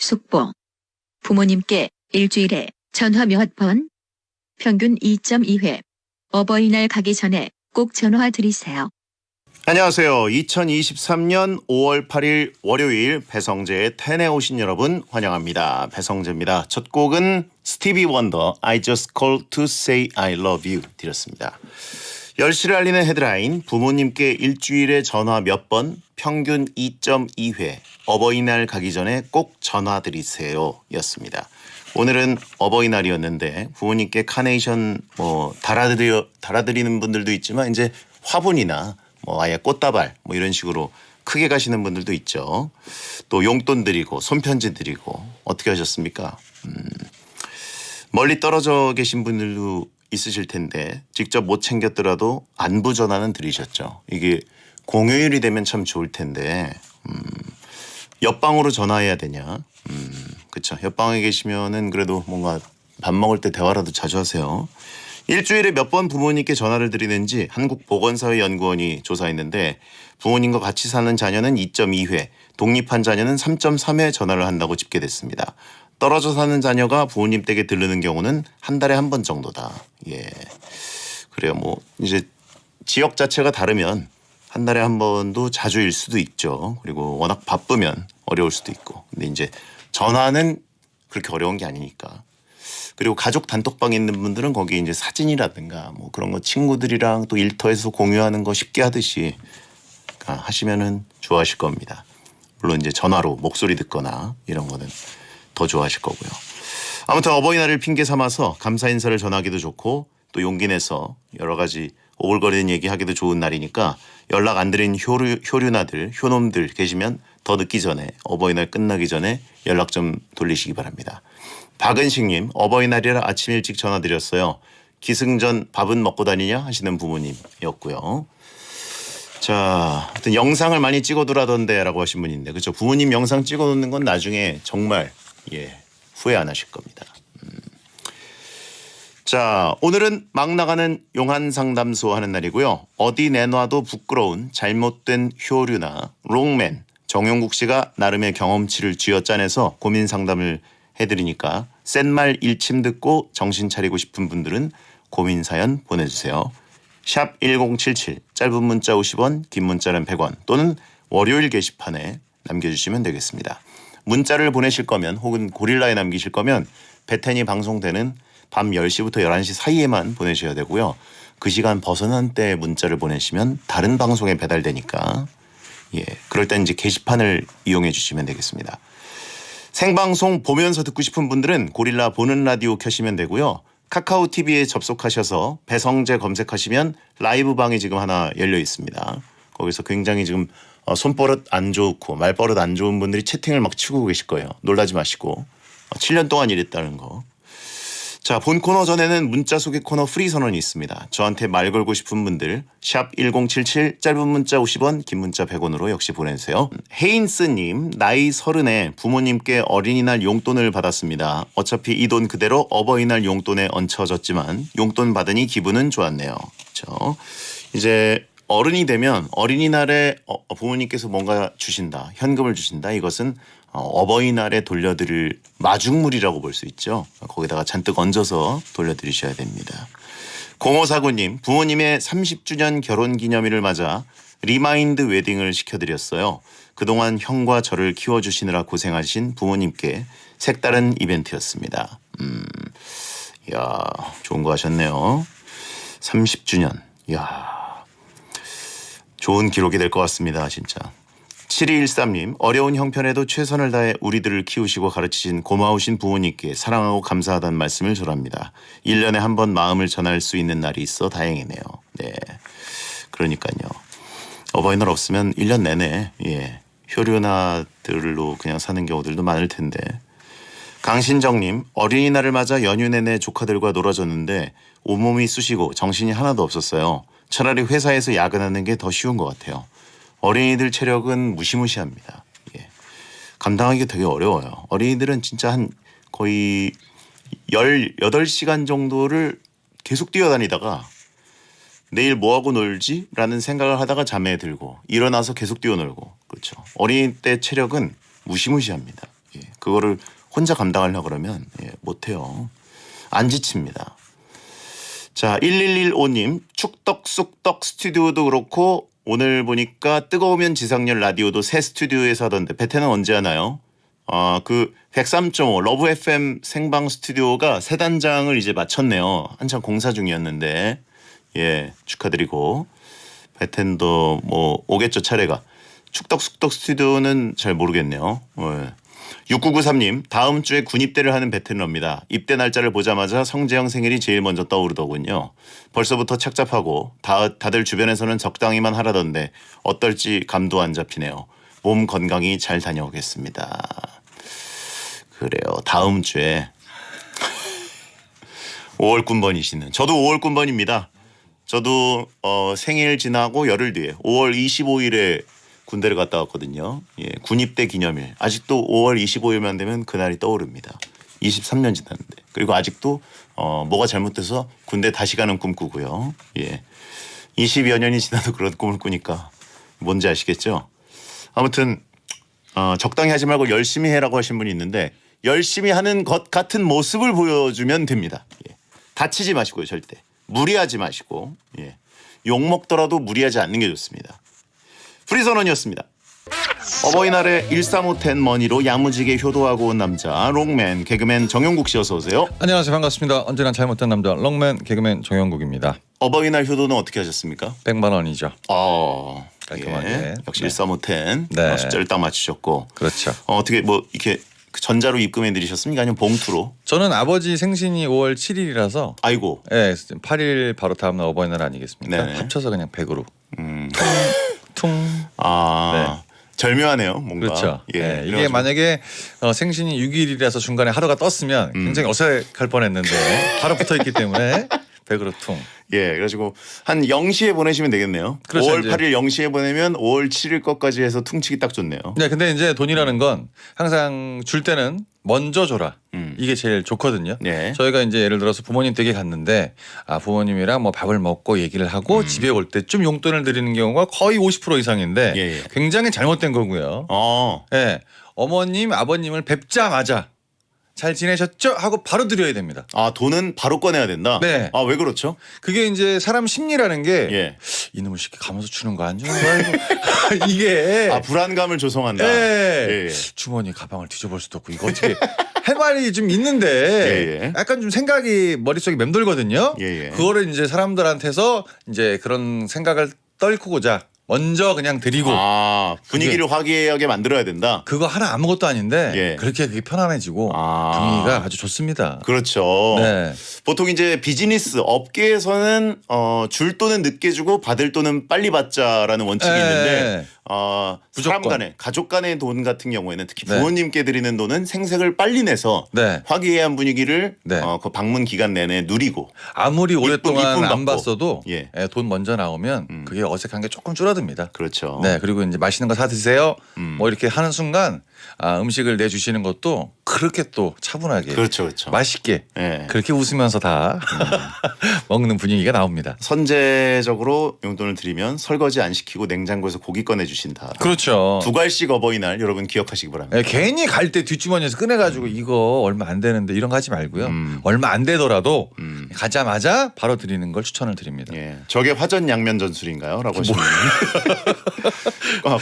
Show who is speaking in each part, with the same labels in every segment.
Speaker 1: 속보. 부모님께 일주일에 전화 몇 번? 평균 2.2회. 어버이날 가기 전에 꼭 전화 드리세요.
Speaker 2: 안녕하세요. 2023년 5월 8일 월요일 배성재의 텐에 오신 여러분 환영합니다. 배성재입니다. 첫 곡은 스티비 원더 I Just Called to Say I Love You 드렸습니다. 10시를 알리는 헤드라인 부모님께 일주일에 전화 몇 번 평균 2.2회 어버이날 가기 전에 꼭 전화 드리세요 였습니다. 오늘은 어버이날이었는데 부모님께 카네이션 달아드리는 분들도 있지만 이제 화분이나 아예 꽃다발 이런 식으로 크게 가시는 분들도 있죠. 또 용돈 드리고 손편지 드리고 어떻게 하셨습니까? 멀리 떨어져 계신 분들도 있으실 텐데 직접 못 챙겼더라도 안부 전화는 드리셨죠. 이게 공휴일이 되면 참 좋을 텐데 옆방으로 전화해야 되냐? 그렇죠. 옆방에 계시면은 그래도 뭔가 밥 먹을 때 대화라도 자주 하세요. 일주일에 몇 번 부모님께 전화를 드리는지 한국보건사회연구원이 조사했는데 부모님과 같이 사는 자녀는 2.2회, 독립한 자녀는 3.3회 전화를 한다고 집계됐습니다. 떨어져 사는 자녀가 부모님 댁에 들르는 경우는 한 달에 한 번 정도다. 예, 그래요. 이제 지역 자체가 다르면 한 달에 한 번도 자주일 수도 있죠. 그리고 워낙 바쁘면 어려울 수도 있고. 근데 이제 전화는 그렇게 어려운 게 아니니까. 그리고 가족 단톡방에 있는 분들은 거기 이제 사진이라든가 그런 거 친구들이랑 또 일터에서 공유하는 거 쉽게 하듯이 하시면은 좋아하실 겁니다. 물론 이제 전화로 목소리 듣거나 이런 거는 더 좋아하실 거고요. 아무튼 어버이날을 핑계 삼아서 감사 인사를 전하기도 좋고 또 용기 내서 여러 가지 오글거리는 얘기하기도 좋은 날이니까 연락 안 드린 효류나들, 효놈들 계시면 더 늦기 전에 어버이날 끝나기 전에 연락 좀 돌리시기 바랍니다. 박은식님, 어버이날이라 아침 일찍 전화드렸어요. 기승전 밥은 먹고 다니냐 하시는 부모님이었고요. 자, 하여튼 영상을 많이 찍어두라던데 라고 하신 분인데 그렇죠. 부모님 영상 찍어놓는 건 나중에 정말 후회 안 하실 겁니다. 자, 오늘은 막 나가는 용한상담소 하는 날이고요. 어디 내놔도 부끄러운 잘못된 효류나 롱맨 정용국 씨가 나름의 경험치를 쥐어짜내서 고민 상담을 해드리니까 센 말 일침 듣고 정신 차리고 싶은 분들은 고민 사연 보내주세요. 샵 1077 짧은 문자 50원 긴 문자는 100원 또는 월요일 게시판에 남겨주시면 되겠습니다. 문자를 보내실 거면 혹은 고릴라에 남기실 거면 배텐이 방송되는 밤 10시부터 11시 사이에만 보내셔야 되고요. 그 시간 벗어난 때 문자를 보내시면 다른 방송에 배달되니까 그럴 땐 이제 게시판을 이용해 주시면 되겠습니다. 생방송 보면서 듣고 싶은 분들은 고릴라 보는 라디오 켜시면 되고요. 카카오 TV에 접속하셔서 배성재 검색하시면 라이브 방이 지금 하나 열려 있습니다. 거기서 굉장히 지금 손버릇 안 좋고 말버릇 안 좋은 분들이 채팅을 막 치고 계실 거예요. 놀라지 마시고 7년 동안 이랬다는 거. 자, 본 코너 전에는 문자 소개 코너 프리 선언이 있습니다. 저한테 말 걸고 싶은 분들 샵 1077 짧은 문자 50원 긴 문자 100원으로 역시 보내주세요. 헤인스님, 나이 30에 부모님께 어린이날 용돈을 받았습니다. 어차피 이 돈 그대로 어버이날 용돈에 얹혀졌지만 용돈 받으니 기분은 좋았네요. 그렇죠? 이제 어른이 되면 어린이날에 부모님께서 뭔가 주신다, 현금을 주신다. 이것은 어버이날에 돌려드릴 마중물이라고 볼 수 있죠. 거기다가 잔뜩 얹어서 돌려드리셔야 됩니다. 0549님, 부모님의 30주년 결혼기념일을 맞아 리마인드 웨딩을 시켜드렸어요. 그동안 형과 저를 키워주시느라 고생하신 부모님께 색다른 이벤트였습니다. 이야, 좋은 거 하셨네요. 30주년. 이야, 좋은 기록이 될 것 같습니다. 진짜. 7213님, 어려운 형편에도 최선을 다해 우리들을 키우시고 가르치신 고마우신 부모님께 사랑하고 감사하다는 말씀을 전합니다. 1년에 한 번 마음을 전할 수 있는 날이 있어 다행이네요. 네, 그러니까요. 어버이날 없으면 1년 내내 효류나들로 그냥 사는 경우들도 많을 텐데. 강신정님, 어린이날을 맞아 연휴 내내 조카들과 놀아줬는데 온몸이 쑤시고 정신이 하나도 없었어요. 차라리 회사에서 야근하는 게 더 쉬운 것 같아요. 어린이들 체력은 무시무시합니다. 감당하기가 되게 어려워요. 어린이들은 진짜 한 거의 18시간 정도를 계속 뛰어다니다가 내일 뭐하고 놀지? 라는 생각을 하다가 잠에 들고 일어나서 계속 뛰어놀고. 그렇죠. 어린이 때 체력은 무시무시합니다. 예, 그거를 혼자 감당하려고 그러면 못해요. 안 지칩니다. 자, 1115님 축덕 쑥떡 스튜디오도 그렇고 오늘 보니까 뜨거우면 지상렬 라디오도 새 스튜디오에서 하던데 베테는 언제 하나요? 그 103.5 러브 FM 생방 스튜디오가 새 단장을 이제 마쳤네요. 한참 공사 중이었는데 예, 축하드리고 베텐도 뭐 오겠죠 차례가. 축덕 쑥떡 스튜디오는 잘 모르겠네요. 6993님 다음 주에 군입대를 하는 베테랑입니다. 입대 날짜를 보자마자 성재형 생일이 제일 먼저 떠오르더군요. 벌써부터 착잡하고 다들 주변에서는 적당히만 하라던데 어떨지 감도 안 잡히네요. 몸 건강히 잘 다녀오겠습니다. 그래요. 다음 주에 5월 군번이시는 저도 5월 군번입니다. 저도 생일 지나고 열흘 뒤에 5월 25일에 군대를 갔다 왔거든요. 예, 군입대 기념일. 아직도 5월 25일만 되면 그날이 떠오릅니다. 23년 지났는데. 그리고 아직도 뭐가 잘못돼서 군대 다시 가는 꿈 꾸고요. 예. 20여 년이 지나도 그런 꿈을 꾸니까 뭔지 아시겠죠? 아무튼 적당히 하지 말고 열심히 해라고 하신 분이 있는데 열심히 하는 것 같은 모습을 보여주면 됩니다. 예. 다치지 마시고요. 절대. 무리하지 마시고 예. 욕먹더라도 무리하지 않는 게 좋습니다. 프리선언이었습니다. 어버이날에 13510 머니로 야무지게 효도하고 온 남자 롱맨 개그맨 정영국 씨 어서 오세요.
Speaker 3: 안녕하세요. 반갑습니다. 언제나 잘못된 남자 롱맨 개그맨 정영국입니다.
Speaker 2: 어버이날 효도는 어떻게 하셨습니까?
Speaker 3: 100만 원이죠. 깔끔하게.
Speaker 2: 예. 역시
Speaker 3: 네.
Speaker 2: 13510
Speaker 3: 네.
Speaker 2: 숫자를 딱 맞추셨고
Speaker 3: 그렇죠.
Speaker 2: 어떻게 뭐 이렇게 전자로 입금해 드리셨습니까? 아니면 봉투로?
Speaker 3: 저는 아버지 생신이 5월 7일이라서
Speaker 2: 아이고.
Speaker 3: 예, 8일 바로 다음날 어버이날 아니겠습니까?
Speaker 2: 네네.
Speaker 3: 합쳐서 그냥 100으로. 퉁.
Speaker 2: 절묘하네요. 뭔가.
Speaker 3: 그렇죠.
Speaker 2: 예.
Speaker 3: 예, 이게
Speaker 2: 그래가지고
Speaker 3: 만약에 생신이 6일이라서 중간에 하루가 떴으면 굉장히 어색할 뻔했는데 바로 붙어있기 때문에 100으로 퉁.
Speaker 2: 예, 그래가지고 한 0시에 보내시면 되겠네요.
Speaker 3: 그렇죠,
Speaker 2: 5월
Speaker 3: 이제.
Speaker 2: 8일 0시에 보내면 5월 7일 것까지 해서 퉁치기 딱 좋네요.
Speaker 3: 네, 근데 이제 돈이라는 건 항상 줄 때는 먼저 줘라. 이게 제일 좋거든요.
Speaker 2: 네.
Speaker 3: 저희가 이제 예를 들어서 부모님 댁에 갔는데 부모님이랑 뭐 밥을 먹고 얘기를 하고 집에 올 때쯤 용돈을 드리는 경우가 거의 50% 이상인데
Speaker 2: 예.
Speaker 3: 굉장히 잘못된 거고요. 예. 어머님, 아버님을 뵙자마자 잘 지내셨죠? 하고 바로 드려야 됩니다.
Speaker 2: 돈은 바로 꺼내야 된다?
Speaker 3: 네.
Speaker 2: 왜 그렇죠?
Speaker 3: 그게 이제 사람 심리라는 게
Speaker 2: 예.
Speaker 3: 이놈의 새끼 가면서 주는 거 안 주는 거야 이거. 이게
Speaker 2: 불안감을 조성한다.
Speaker 3: 예.
Speaker 2: 예.
Speaker 3: 주머니 가방을 뒤져볼 수도 없고 이거 어떻게 할 말이 좀 있는데
Speaker 2: 예.
Speaker 3: 약간 좀 생각이 머릿속에 맴돌거든요.
Speaker 2: 예.
Speaker 3: 그거를 이제 사람들한테서 이제 그런 생각을 떨구고자 먼저 그냥 드리고
Speaker 2: 분위기를 화기애애하게 만들어야 된다.
Speaker 3: 그거 하나 아무것도 아닌데
Speaker 2: 예.
Speaker 3: 그렇게 그게 편안해지고 분위기가 아주 좋습니다.
Speaker 2: 그렇죠.
Speaker 3: 네.
Speaker 2: 보통 이제 비즈니스 업계에서는 줄 돈은 늦게 주고 받을 돈은 빨리 받자라는 원칙이
Speaker 3: 예.
Speaker 2: 있는데 사람
Speaker 3: 무조건.
Speaker 2: 간에 가족 간의 돈 같은 경우에는 특히
Speaker 3: 네.
Speaker 2: 부모님께 드리는 돈은 생색을 빨리 내서
Speaker 3: 네.
Speaker 2: 화기애애한 분위기를
Speaker 3: 네.
Speaker 2: 그 방문 기간 내내 누리고
Speaker 3: 아무리 오랫동안
Speaker 2: 이쁨
Speaker 3: 안
Speaker 2: 받고.
Speaker 3: 봤어도
Speaker 2: 예.
Speaker 3: 돈 먼저 나오면 그게 어색한 게 조금 줄어듭니다.
Speaker 2: 그렇죠.
Speaker 3: 네, 그리고 이제 맛있는 거 사 드세요. 뭐 이렇게 하는 순간 음식을 내주시는 것도 그렇게 또 차분하게
Speaker 2: 그렇죠.
Speaker 3: 맛있게
Speaker 2: 예.
Speaker 3: 그렇게 웃으면서 다 먹는 분위기가 나옵니다.
Speaker 2: 선제적으로 용돈을 드리면 설거지 안 시키고 냉장고에서 고기 꺼내 주신다.
Speaker 3: 그렇죠.
Speaker 2: 두 갈씩 어버이날 여러분 기억하시기 바랍니다.
Speaker 3: 예, 괜히 갈 때 뒷주머니에서 꺼내가지고 이거 얼마 안 되는데 이런 거 하지 말고요. 얼마 안 되더라도 가자마자 바로 드리는 걸 추천을 드립니다.
Speaker 2: 예, 저게 화전 양면 전술인가요? 라고 하시면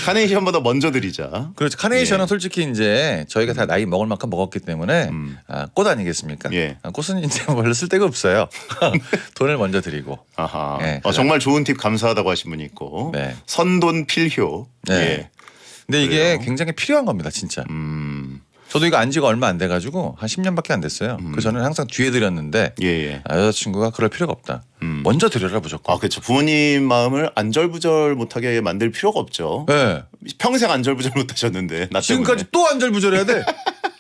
Speaker 2: 카네이션보다 먼저 드리자.
Speaker 3: 그렇죠. 카네이션은
Speaker 2: 예.
Speaker 3: 솔직히 이제 저희가 다 나이 먹을 만큼 먹었기 때문에 꽃 아니겠습니까?
Speaker 2: 예.
Speaker 3: 꽃은 이제 별로 쓸 데가 없어요. 돈을 먼저 드리고.
Speaker 2: 아하.
Speaker 3: 예,
Speaker 2: 정말 좋은 팁 감사하다고 하신 분이 있고
Speaker 3: 네.
Speaker 2: 선돈 필효.
Speaker 3: 네.
Speaker 2: 예.
Speaker 3: 근데 이게
Speaker 2: 그래요?
Speaker 3: 굉장히 필요한 겁니다, 진짜. 저도 이거 안 지가 얼마 안 돼가지고 한 10년밖에 안 됐어요. 그 저는 항상 뒤에 드렸는데
Speaker 2: 예.
Speaker 3: 여자친구가 그럴 필요가 없다. 먼저 드려라 무조건.
Speaker 2: 그렇죠. 부모님 마음을 안절부절 못하게 만들 필요가 없죠.
Speaker 3: 네.
Speaker 2: 평생 안절부절 못하셨는데 나
Speaker 3: 지금까지 또 안절부절해야 돼.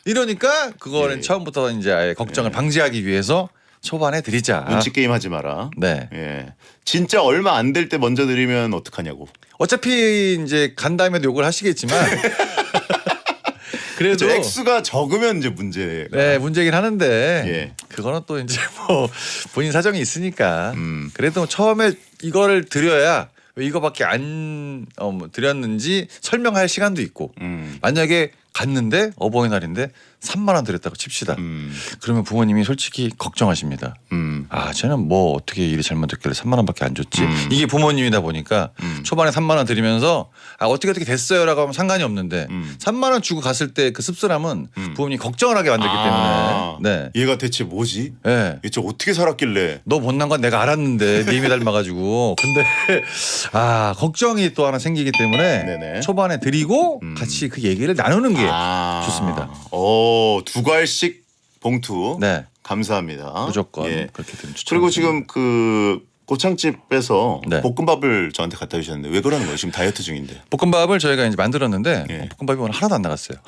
Speaker 3: 이러니까 그거는
Speaker 2: 예.
Speaker 3: 처음부터 이제 아예 걱정을 방지하기 위해서 초반에 드리자.
Speaker 2: 눈치 게임 하지 마라.
Speaker 3: 네.
Speaker 2: 예. 진짜 얼마 안 될 때 먼저 드리면 어떡하냐고.
Speaker 3: 어차피 이제 간 다음에도 욕을 하시겠지만 그래도
Speaker 2: 그렇죠. 액수가 적으면 이제 문제가.
Speaker 3: 네, 문제긴 하는데
Speaker 2: 예.
Speaker 3: 그거는 또 이제 뭐 본인 사정이 있으니까 그래도 처음에 이거를 드려야 왜 이거밖에 안 드렸는지 설명할 시간도 있고 만약에 갔는데 어버이날인데 3만 원 드렸다고 칩시다. 그러면 부모님이 솔직히 걱정하십니다. 아, 쟤는 뭐 어떻게 일이 잘못됐길래 3만 원밖에 안 줬지? 이게 부모님이다 보니까 초반에 3만 원 드리면서 아, 어떻게 됐어요라고 하면 상관이 없는데 3만 원 주고 갔을 때 그 씁쓸함은 부모님이 걱정을 하게 만들기 때문에 네.
Speaker 2: 얘가 대체 뭐지?
Speaker 3: 네.
Speaker 2: 얘 저 어떻게 살았길래?
Speaker 3: 너 못난 건 내가 알았는데 네 힘이 닮아가지고 근데 아 걱정이 또 하나 생기기 때문에
Speaker 2: 네네.
Speaker 3: 초반에 드리고 같이 그 얘기를 나누는 게 좋습니다.
Speaker 2: 두 갈씩 봉투.
Speaker 3: 네.
Speaker 2: 감사합니다.
Speaker 3: 무조건
Speaker 2: 예.
Speaker 3: 그렇게 되면 추천.
Speaker 2: 그리고 지금 그 고창집에서
Speaker 3: 네.
Speaker 2: 볶음밥을 저한테 갖다 주셨는데 왜 그러는 거예요? 지금 다이어트 중인데.
Speaker 3: 볶음밥을 저희가 이제 만들었는데
Speaker 2: 예.
Speaker 3: 볶음밥이 오늘 하나도 안 나갔어요.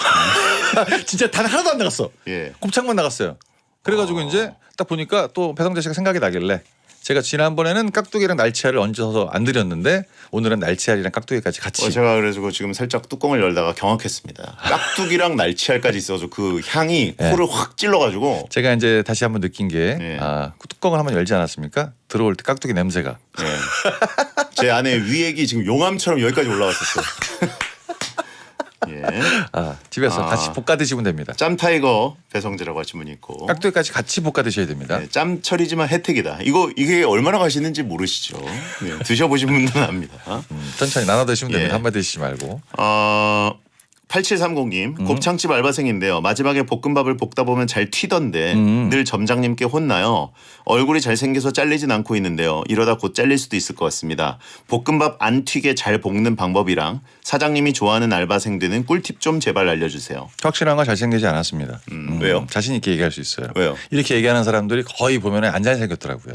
Speaker 3: 진짜 단 하나도 안 나갔어.
Speaker 2: 예.
Speaker 3: 곱창만 나갔어요. 그래가지고 이제 딱 보니까 또 배성재 씨가 생각이 나길래 제가 지난번에는 깍두기랑 날치알을 얹어서 안 드렸는데 오늘은 날치알이랑 깍두기까지 같이.
Speaker 2: 제가 그래가지고 지금 살짝 뚜껑을 열다가 경악했습니다. 깍두기랑 날치알까지 있어서 그 향이
Speaker 3: 예.
Speaker 2: 코를 확 찔러가지고.
Speaker 3: 제가 이제 다시 한번 느낀 게
Speaker 2: 예.
Speaker 3: 그 뚜껑을 한번 열지 않았습니까? 들어올 때 깍두기 냄새가.
Speaker 2: 예. 제 안에 위액이 지금 용암처럼 여기까지 올라왔었어요. 예.
Speaker 3: 집에서 같이 볶아 드시면 됩니다.
Speaker 2: 짬타이거 배성재라고 하신 분이 있고.
Speaker 3: 깍두기까지 같이 볶아 드셔야 됩니다.
Speaker 2: 네, 짬철이지만 혜택이다. 이게 얼마나 가시는지 모르시죠. 네, 드셔보신 분들은 압니다.
Speaker 3: 천천히 나눠 드시면 됩니다.
Speaker 2: 예.
Speaker 3: 한 마디 드시지 말고.
Speaker 2: 8730님 곱창집 알바생인데요. 마지막에 볶음밥을 볶다 보면 잘 튀던데 늘 점장님께 혼나요. 얼굴이 잘생겨서 잘리진 않고 있는데요. 이러다 곧 잘릴 수도 있을 것 같습니다. 볶음밥 안 튀게 잘 볶는 방법이랑 사장님이 좋아하는 알바생 되는 꿀팁 좀 제발 알려주세요.
Speaker 3: 확실한 건 잘생기지 않았습니다.
Speaker 2: 왜요?
Speaker 3: 자신 있게 얘기할 수 있어요.
Speaker 2: 왜요?
Speaker 3: 이렇게 얘기하는 사람들이 거의 보면 안 잘생겼더라고요.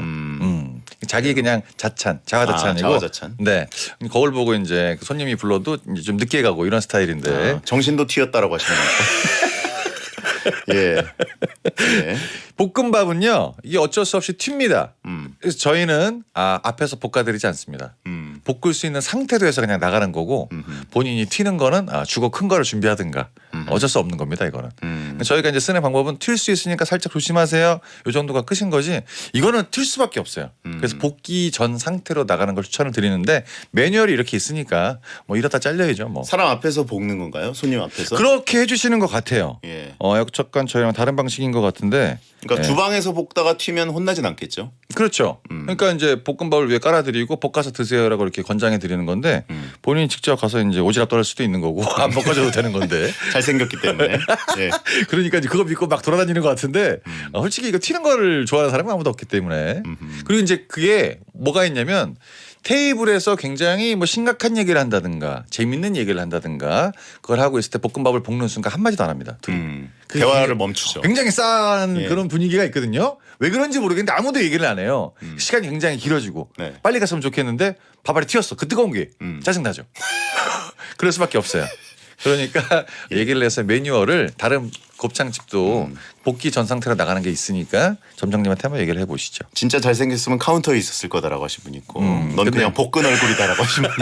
Speaker 3: 자기 그냥 자화자찬이고.
Speaker 2: 자화자찬.
Speaker 3: 네. 거울 보고 이제 그 손님이 불러도 이제 좀 늦게 가고 이런 스타일인데.
Speaker 2: 정신도 튀었다라고 하시는 거예요. 예. 예.
Speaker 3: 볶음밥은요 이게 어쩔 수 없이 튑니다. 그래서 저희는 앞에서 볶아드리지 않습니다. 볶을 수 있는 상태로 해서 그냥 나가는 거고 본인이 튀는 거는 주걱 큰 거를 준비하든가 어쩔 수 없는 겁니다. 이거는 저희가 이제 쓰는 방법은 튈 수 있으니까 살짝 조심하세요. 이 정도가 끝인 거지 이거는 튈 수밖에 없어요. 그래서 볶기 전 상태로 나가는 걸 추천을 드리는데 매뉴얼이 이렇게 있으니까 뭐 이러다 잘려야죠. 뭐
Speaker 2: 사람 앞에서 볶는 건가요? 손님 앞에서?
Speaker 3: 그렇게 해주시는 것 같아요.
Speaker 2: 예.
Speaker 3: 약간 저희랑 다른 방식인 것 같은데.
Speaker 2: 그러니까
Speaker 3: 예.
Speaker 2: 주방에서 볶다가 튀면 혼나진 않겠죠?
Speaker 3: 그렇죠. 그러니까 이제 볶음밥을 위에 깔아드리고 볶아서 드세요라고 이렇게 권장해 드리는 건데 본인이 직접 가서 이제 오지랖 떨을 수도 있는 거고 안 볶아줘도 되는 건데.
Speaker 2: 잘생겼기 때문에. 예.
Speaker 3: 그러니까 이제 그거 믿고 막 돌아다니는 것 같은데 솔직히 이거 튀는 거를 좋아하는 사람은 아무도 없기 때문에. 그리고 이제 그게 뭐가 있냐면 테이블에서 굉장히 뭐 심각한 얘기를 한다든가 재밌는 얘기를 한다든가 그걸 하고 있을 때 볶음밥을 볶는 순간 한마디도 안 합니다.
Speaker 2: 대화를 멈추죠.
Speaker 3: 굉장히 싼
Speaker 2: 예.
Speaker 3: 그런 분위기가 있거든요. 왜 그런지 모르겠는데 아무도 얘기를 안 해요. 시간이 굉장히 길어지고
Speaker 2: 네.
Speaker 3: 빨리 갔으면 좋겠는데 밥알이 튀었어. 그 뜨거운 게 짜증나죠. 그럴 수밖에 없어요. 그러니까 얘기를 해서 매뉴얼을 다른 곱창집도 볶기 전 상태로 나가는 게 있으니까 점장님한테 한번 얘기를 해보시죠.
Speaker 2: 진짜 잘생겼으면 카운터에 있었을 거다라고 하신 분 있고 넌
Speaker 3: 근데-
Speaker 2: 그냥 볶은 얼굴이다라고 하신 분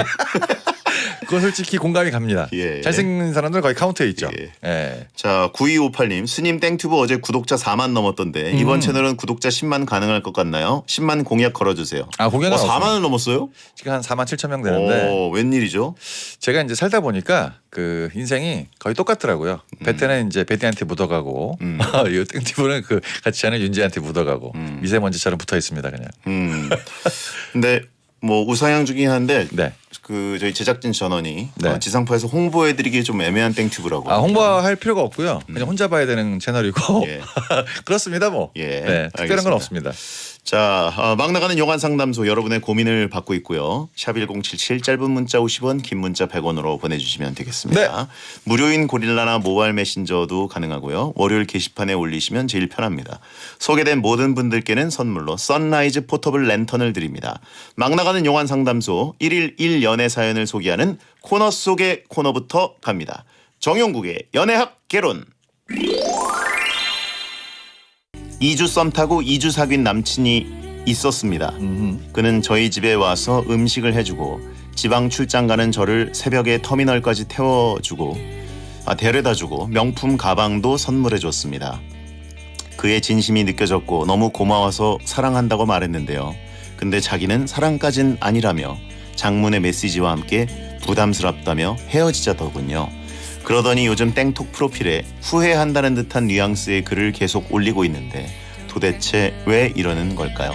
Speaker 3: 그건 솔직히 공감이 갑니다.
Speaker 2: 예.
Speaker 3: 잘생긴 사람들은 거의 카운터에 있죠.
Speaker 2: 예.
Speaker 3: 예.
Speaker 2: 자 9258님 스님 땡튜브 어제 구독자 4만 넘었던데 이번 채널은 구독자 10만 가능할 것 같나요? 10만 공약 걸어주세요.
Speaker 3: 공약은
Speaker 2: 4만을 넘었어요?
Speaker 3: 지금 한 4만 7천 명 되는데
Speaker 2: 웬일이죠?
Speaker 3: 제가 이제 살다 보니까 그 인생이 거의 똑같더라고요. 베테는 이제 베티한테 묻어가고 이 땡티브는 그 같이 하는 윤지한테 묻어가고 미세먼지처럼 붙어 있습니다 그냥.
Speaker 2: 근데 뭐 우상향 중이긴 한데
Speaker 3: 네.
Speaker 2: 그 저희 제작진 전원이
Speaker 3: 네.
Speaker 2: 지상파에서 홍보해드리기 좀 애매한 땡튜브라고.
Speaker 3: 홍보할 필요가 없고요. 그냥 혼자 봐야 되는 채널이고
Speaker 2: 예.
Speaker 3: 그렇습니다 뭐.
Speaker 2: 예,
Speaker 3: 네, 특별한
Speaker 2: 알겠습니다.
Speaker 3: 건 없습니다.
Speaker 2: 자, 막 나가는 영화 상담소 여러분의 고민을 받고 있고요. 샵 1077 짧은 문자 50원, 긴 문자 100원으로 보내주시면 되겠습니다.
Speaker 3: 네.
Speaker 2: 무료인 고릴라나 모바일 메신저도 가능하고요. 월요일 게시판에 올리시면 제일 편합니다. 소개된 모든 분들께는 선물로 선라이즈 포터블 랜턴을 드립니다. 막 나가는 영화 상담소 1일 1연애 사연을 소개하는 코너 속의 코너부터 갑니다. 정용국의 연애학 개론. 2주 썸 타고 2주 사귄 남친이 있었습니다. 그는 저희 집에 와서 음식을 해주고 지방 출장 가는 저를 새벽에 터미널까지 데려다주고 명품 가방도 선물해줬습니다. 그의 진심이 느껴졌고 너무 고마워서 사랑한다고 말했는데요. 근데 자기는 사랑까진 아니라며 장문의 메시지와 함께 부담스럽다며 헤어지자더군요. 그러더니 요즘 땡톡 프로필에 후회한다는 듯한 뉘앙스의 글을 계속 올리고 있는데 도대체 왜 이러는 걸까요?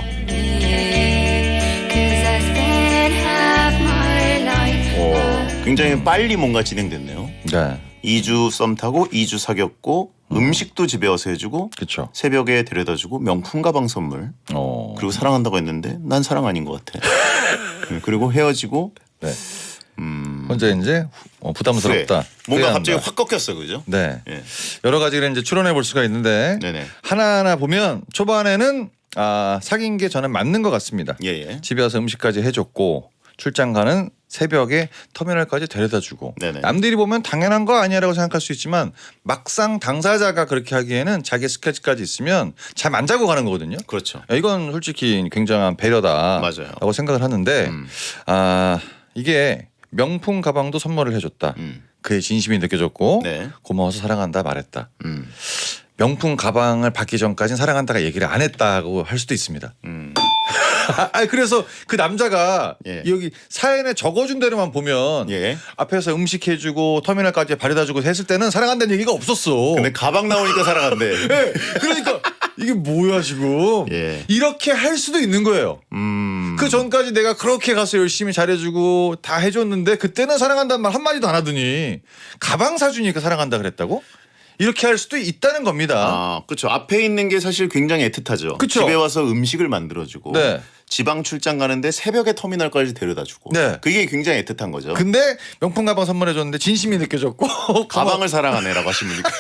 Speaker 2: 굉장히 빨리 뭔가 진행됐네요.
Speaker 3: 네.
Speaker 2: 2주 썸 타고 2주 사귀었고 음식도 집에 와서 해주고
Speaker 3: 그렇죠.
Speaker 2: 새벽에 데려다주고 명품 가방 선물 그리고 사랑한다고 했는데 난 사랑 아닌 것 같아. 그리고 헤어지고
Speaker 3: 네. 혼자 이제 부담스럽다.
Speaker 2: 후회. 뭔가
Speaker 3: 후회한다.
Speaker 2: 갑자기 확 꺾였어, 그죠?
Speaker 3: 네.
Speaker 2: 예.
Speaker 3: 여러 가지를 이제 추론해 볼 수가 있는데
Speaker 2: 네네.
Speaker 3: 하나하나 보면 초반에는 사귄 게 저는 맞는 것 같습니다.
Speaker 2: 예예.
Speaker 3: 집에 와서 음식까지 해줬고 출장 가는 새벽에 터미널까지 데려다주고
Speaker 2: 네네.
Speaker 3: 남들이 보면 당연한 거 아니야라고 생각할 수 있지만 막상 당사자가 그렇게 하기에는 자기 스케치까지 있으면 잠 안 자고 가는 거거든요.
Speaker 2: 그렇죠.
Speaker 3: 이건 솔직히 굉장한 배려다라고
Speaker 2: 맞아요.
Speaker 3: 생각을 하는데 이게 명품 가방도 선물을 해줬다. 그의 진심이 느껴졌고
Speaker 2: 네.
Speaker 3: 고마워서 사랑한다 말했다. 명품 가방을 받기 전까지는 사랑한다가 얘기를 안 했다고 할 수도 있습니다. 그래서 그 남자가
Speaker 2: 예.
Speaker 3: 여기 사연에 적어준 대로만 보면
Speaker 2: 예.
Speaker 3: 앞에서 음식 해주고 터미널까지 바래다주고 했을 때는 사랑한다는 얘기가 없었어.
Speaker 2: 근데 가방 나오니까 사랑한대.
Speaker 3: 네, 그러니까 이게 뭐야 지금.
Speaker 2: 예.
Speaker 3: 이렇게 할 수도 있는 거예요. 그 전까지 내가 그렇게 가서 열심히 잘해주고 다 해줬는데 그때는 사랑한다는 말 한마디도 안 하더니 가방 사주니까 사랑한다 그랬다고? 이렇게 할 수도 있다는 겁니다.
Speaker 2: 그렇죠. 앞에 있는 게 사실 굉장히 애틋하죠.
Speaker 3: 그쵸?
Speaker 2: 집에 와서 음식을 만들어주고
Speaker 3: 네.
Speaker 2: 지방 출장 가는데 새벽에 터미널까지 데려다주고
Speaker 3: 네.
Speaker 2: 그게 굉장히 애틋한 거죠.
Speaker 3: 근데 명품 가방 선물해줬는데 진심이 느껴졌고
Speaker 2: 가방을 사랑하네라고 하십니까?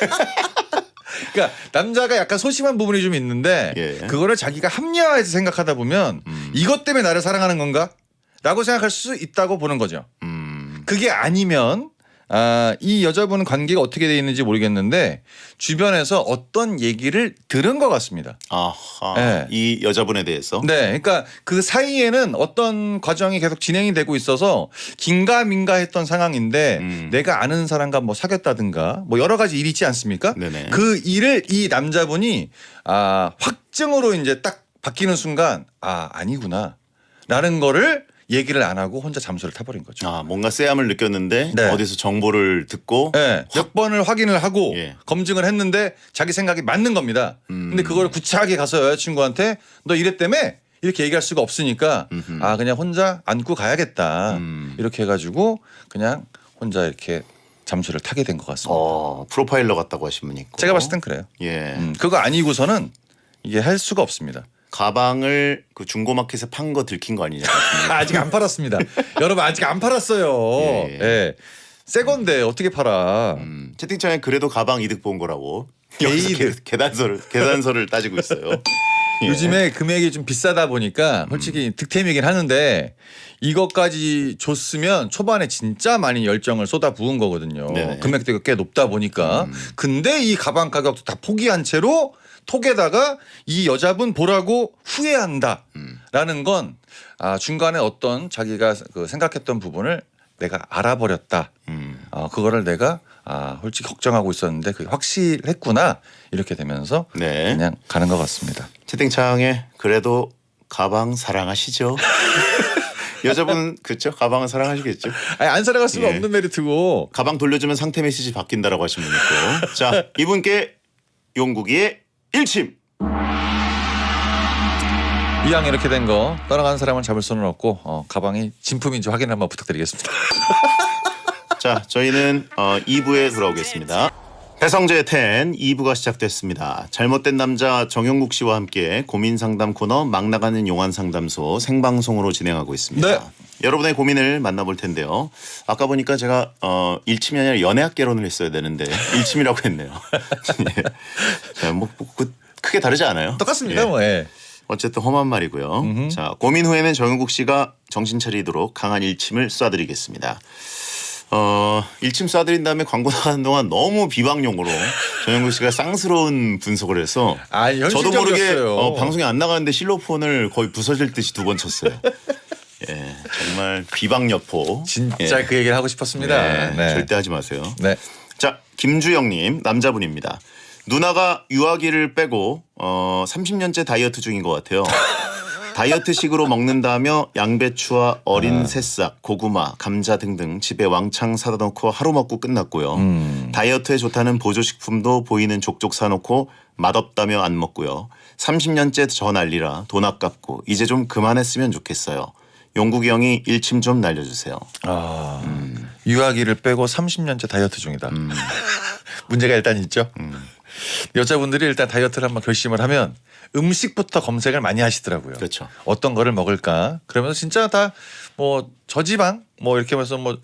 Speaker 3: 그러니까 남자가 약간 소심한 부분이 좀 있는데
Speaker 2: 예.
Speaker 3: 그거를 자기가 합리화해서 생각하다 보면 이것 때문에 나를 사랑하는 건가? 라고 생각할 수 있다고 보는 거죠. 그게 아니면 이 여자분은 관계가 어떻게 돼 있는지 모르겠는데 주변에서 어떤 얘기를 들은 것 같습니다.
Speaker 2: 아하.
Speaker 3: 네.
Speaker 2: 이 여자분에 대해서.
Speaker 3: 네, 그러니까 그 사이에는 어떤 과정이 계속 진행이 되고 있어서 긴가민가했던 상황인데 내가 아는 사람과 뭐 사귀었다든가 뭐 여러 가지 일이 있지 않습니까?
Speaker 2: 네네.
Speaker 3: 그 일을 이 남자분이 확증으로 이제 딱 바뀌는 순간 아니구나라는 거를 얘기를 안 하고 혼자 잠수를 타버린 거죠.
Speaker 2: 뭔가 쎄함을 느꼈는데
Speaker 3: 네.
Speaker 2: 어디서 정보를 듣고
Speaker 3: 네, 몇 번을 확인을 하고
Speaker 2: 예.
Speaker 3: 검증을 했는데 자기 생각이 맞는 겁니다. 근데 그걸 구차하게 가서 여자친구한테 너 이랬다며 이렇게 얘기할 수가 없으니까 그냥 혼자 안고 가야겠다. 이렇게 해가지고 그냥 혼자 이렇게 잠수를 타게 된 것 같습니다.
Speaker 2: 프로파일러 같다고 하신 분이 있고.
Speaker 3: 제가 봤을 땐 그래요.
Speaker 2: 예.
Speaker 3: 그거 아니고서는 이게 할 수가 없습니다.
Speaker 2: 가방을 그 중고마켓에 판 거 들킨 거 아니냐.
Speaker 3: 아직 안 팔았습니다. 여러분 아직 안 팔았어요.
Speaker 2: 예.
Speaker 3: 예. 새 건데 어떻게 팔아?
Speaker 2: 채팅창에 그래도 가방 이득 본 거라고.
Speaker 3: 개이득.
Speaker 2: 여기서 계단서를 따지고 있어요. 예.
Speaker 3: 요즘에 금액이 좀 비싸다 보니까 솔직히 득템이긴 하는데 이것까지 줬으면 초반에 진짜 많이 열정을 쏟아 부은 거거든요.
Speaker 2: 네네.
Speaker 3: 금액대가 꽤 높다 보니까. 근데 이 가방 가격도 다 포기한 채로 톡에다가 이 여자분 보라고 후회한다라는 건 중간에 어떤 자기가 그 생각했던 부분을 내가 알아버렸다. 그거를 내가 솔직히 걱정하고 있었는데 그게 확실했구나 이렇게 되면서
Speaker 2: 네.
Speaker 3: 그냥 가는 것 같습니다.
Speaker 2: 채팅창에 그래도 가방 사랑하시죠? 여자분 그렇죠? 가방은 사랑하시겠죠?
Speaker 3: 안 살아갈 수가
Speaker 2: 예.
Speaker 3: 없는 메리트고.
Speaker 2: 가방 돌려주면 상태 메시지 바뀐다라고 하신 분 있고. 자, 이분께 용국이의 일침.
Speaker 3: 이왕 이렇게 된 거 떠나간 사람을 잡을 수는 없고 가방이 진품인지 확인 한번 부탁드리겠습니다.
Speaker 2: 자, 저희는 2부에 돌아오겠습니다. 배성재의 10 2부가 시작됐습니다. 잘못된 남자 정용국 씨와 함께 고민 상담 코너 막 나가는 용한 상담소 생방송으로 진행하고 있습니다.
Speaker 3: 네.
Speaker 2: 여러분의 고민을 만나볼 텐데요. 아까 보니까 제가 일침이 아니라 연애학 개론을 했어야 되는데 일침이라고 했네요. 예. 자, 크게 다르지 않아요?
Speaker 3: 똑같습니다.
Speaker 2: 예.
Speaker 3: 뭐. 예.
Speaker 2: 어쨌든 험한 말이고요. 자, 고민 후에는 정용국 씨가 정신 차리도록 강한 일침을 쏴드리겠습니다. 일침 쏴드린 다음에 광고 나가는 동안 너무 비방용으로 정영국 씨가 쌍스러운 분석을 해서 저도 모르게
Speaker 3: 현실적이었어요.
Speaker 2: 방송에 안 나가는데 실로폰을 거의 부서질 듯이 2번 쳤어요. 예, 정말 비방여포.
Speaker 3: 진짜
Speaker 2: 예.
Speaker 3: 그 얘기를 하고 싶었습니다.
Speaker 2: 네, 절대 하지 마세요.
Speaker 3: 네.
Speaker 2: 자, 김주영님 누나가 유아기를 빼고 30년째 다이어트 중인 것 같아요. 다이어트식으로 먹는다며 양배추와 어린 새싹, 고구마, 감자 등등 집에 왕창 사다 놓고 하루 먹고 끝났고요. 다이어트에 좋다는 보조식품도 보이는 족족 사놓고 맛없다며 안 먹고요. 30년째 저 난리라 돈 아깝고 이제 좀 그만했으면 좋겠어요. 용국이 형이 일침 좀 날려주세요.
Speaker 3: 유아기를 빼고 30년째 다이어트 중이다. 문제가 일단 있죠. 여자분들이 일단 다이어트를 한번 결심을 하면 음식부터 검색을 많이 하시더라고요.
Speaker 2: 그렇죠.
Speaker 3: 어떤 거를 먹을까? 그러면서 진짜 다 뭐 저지방 뭐 이렇게 하면서 뭐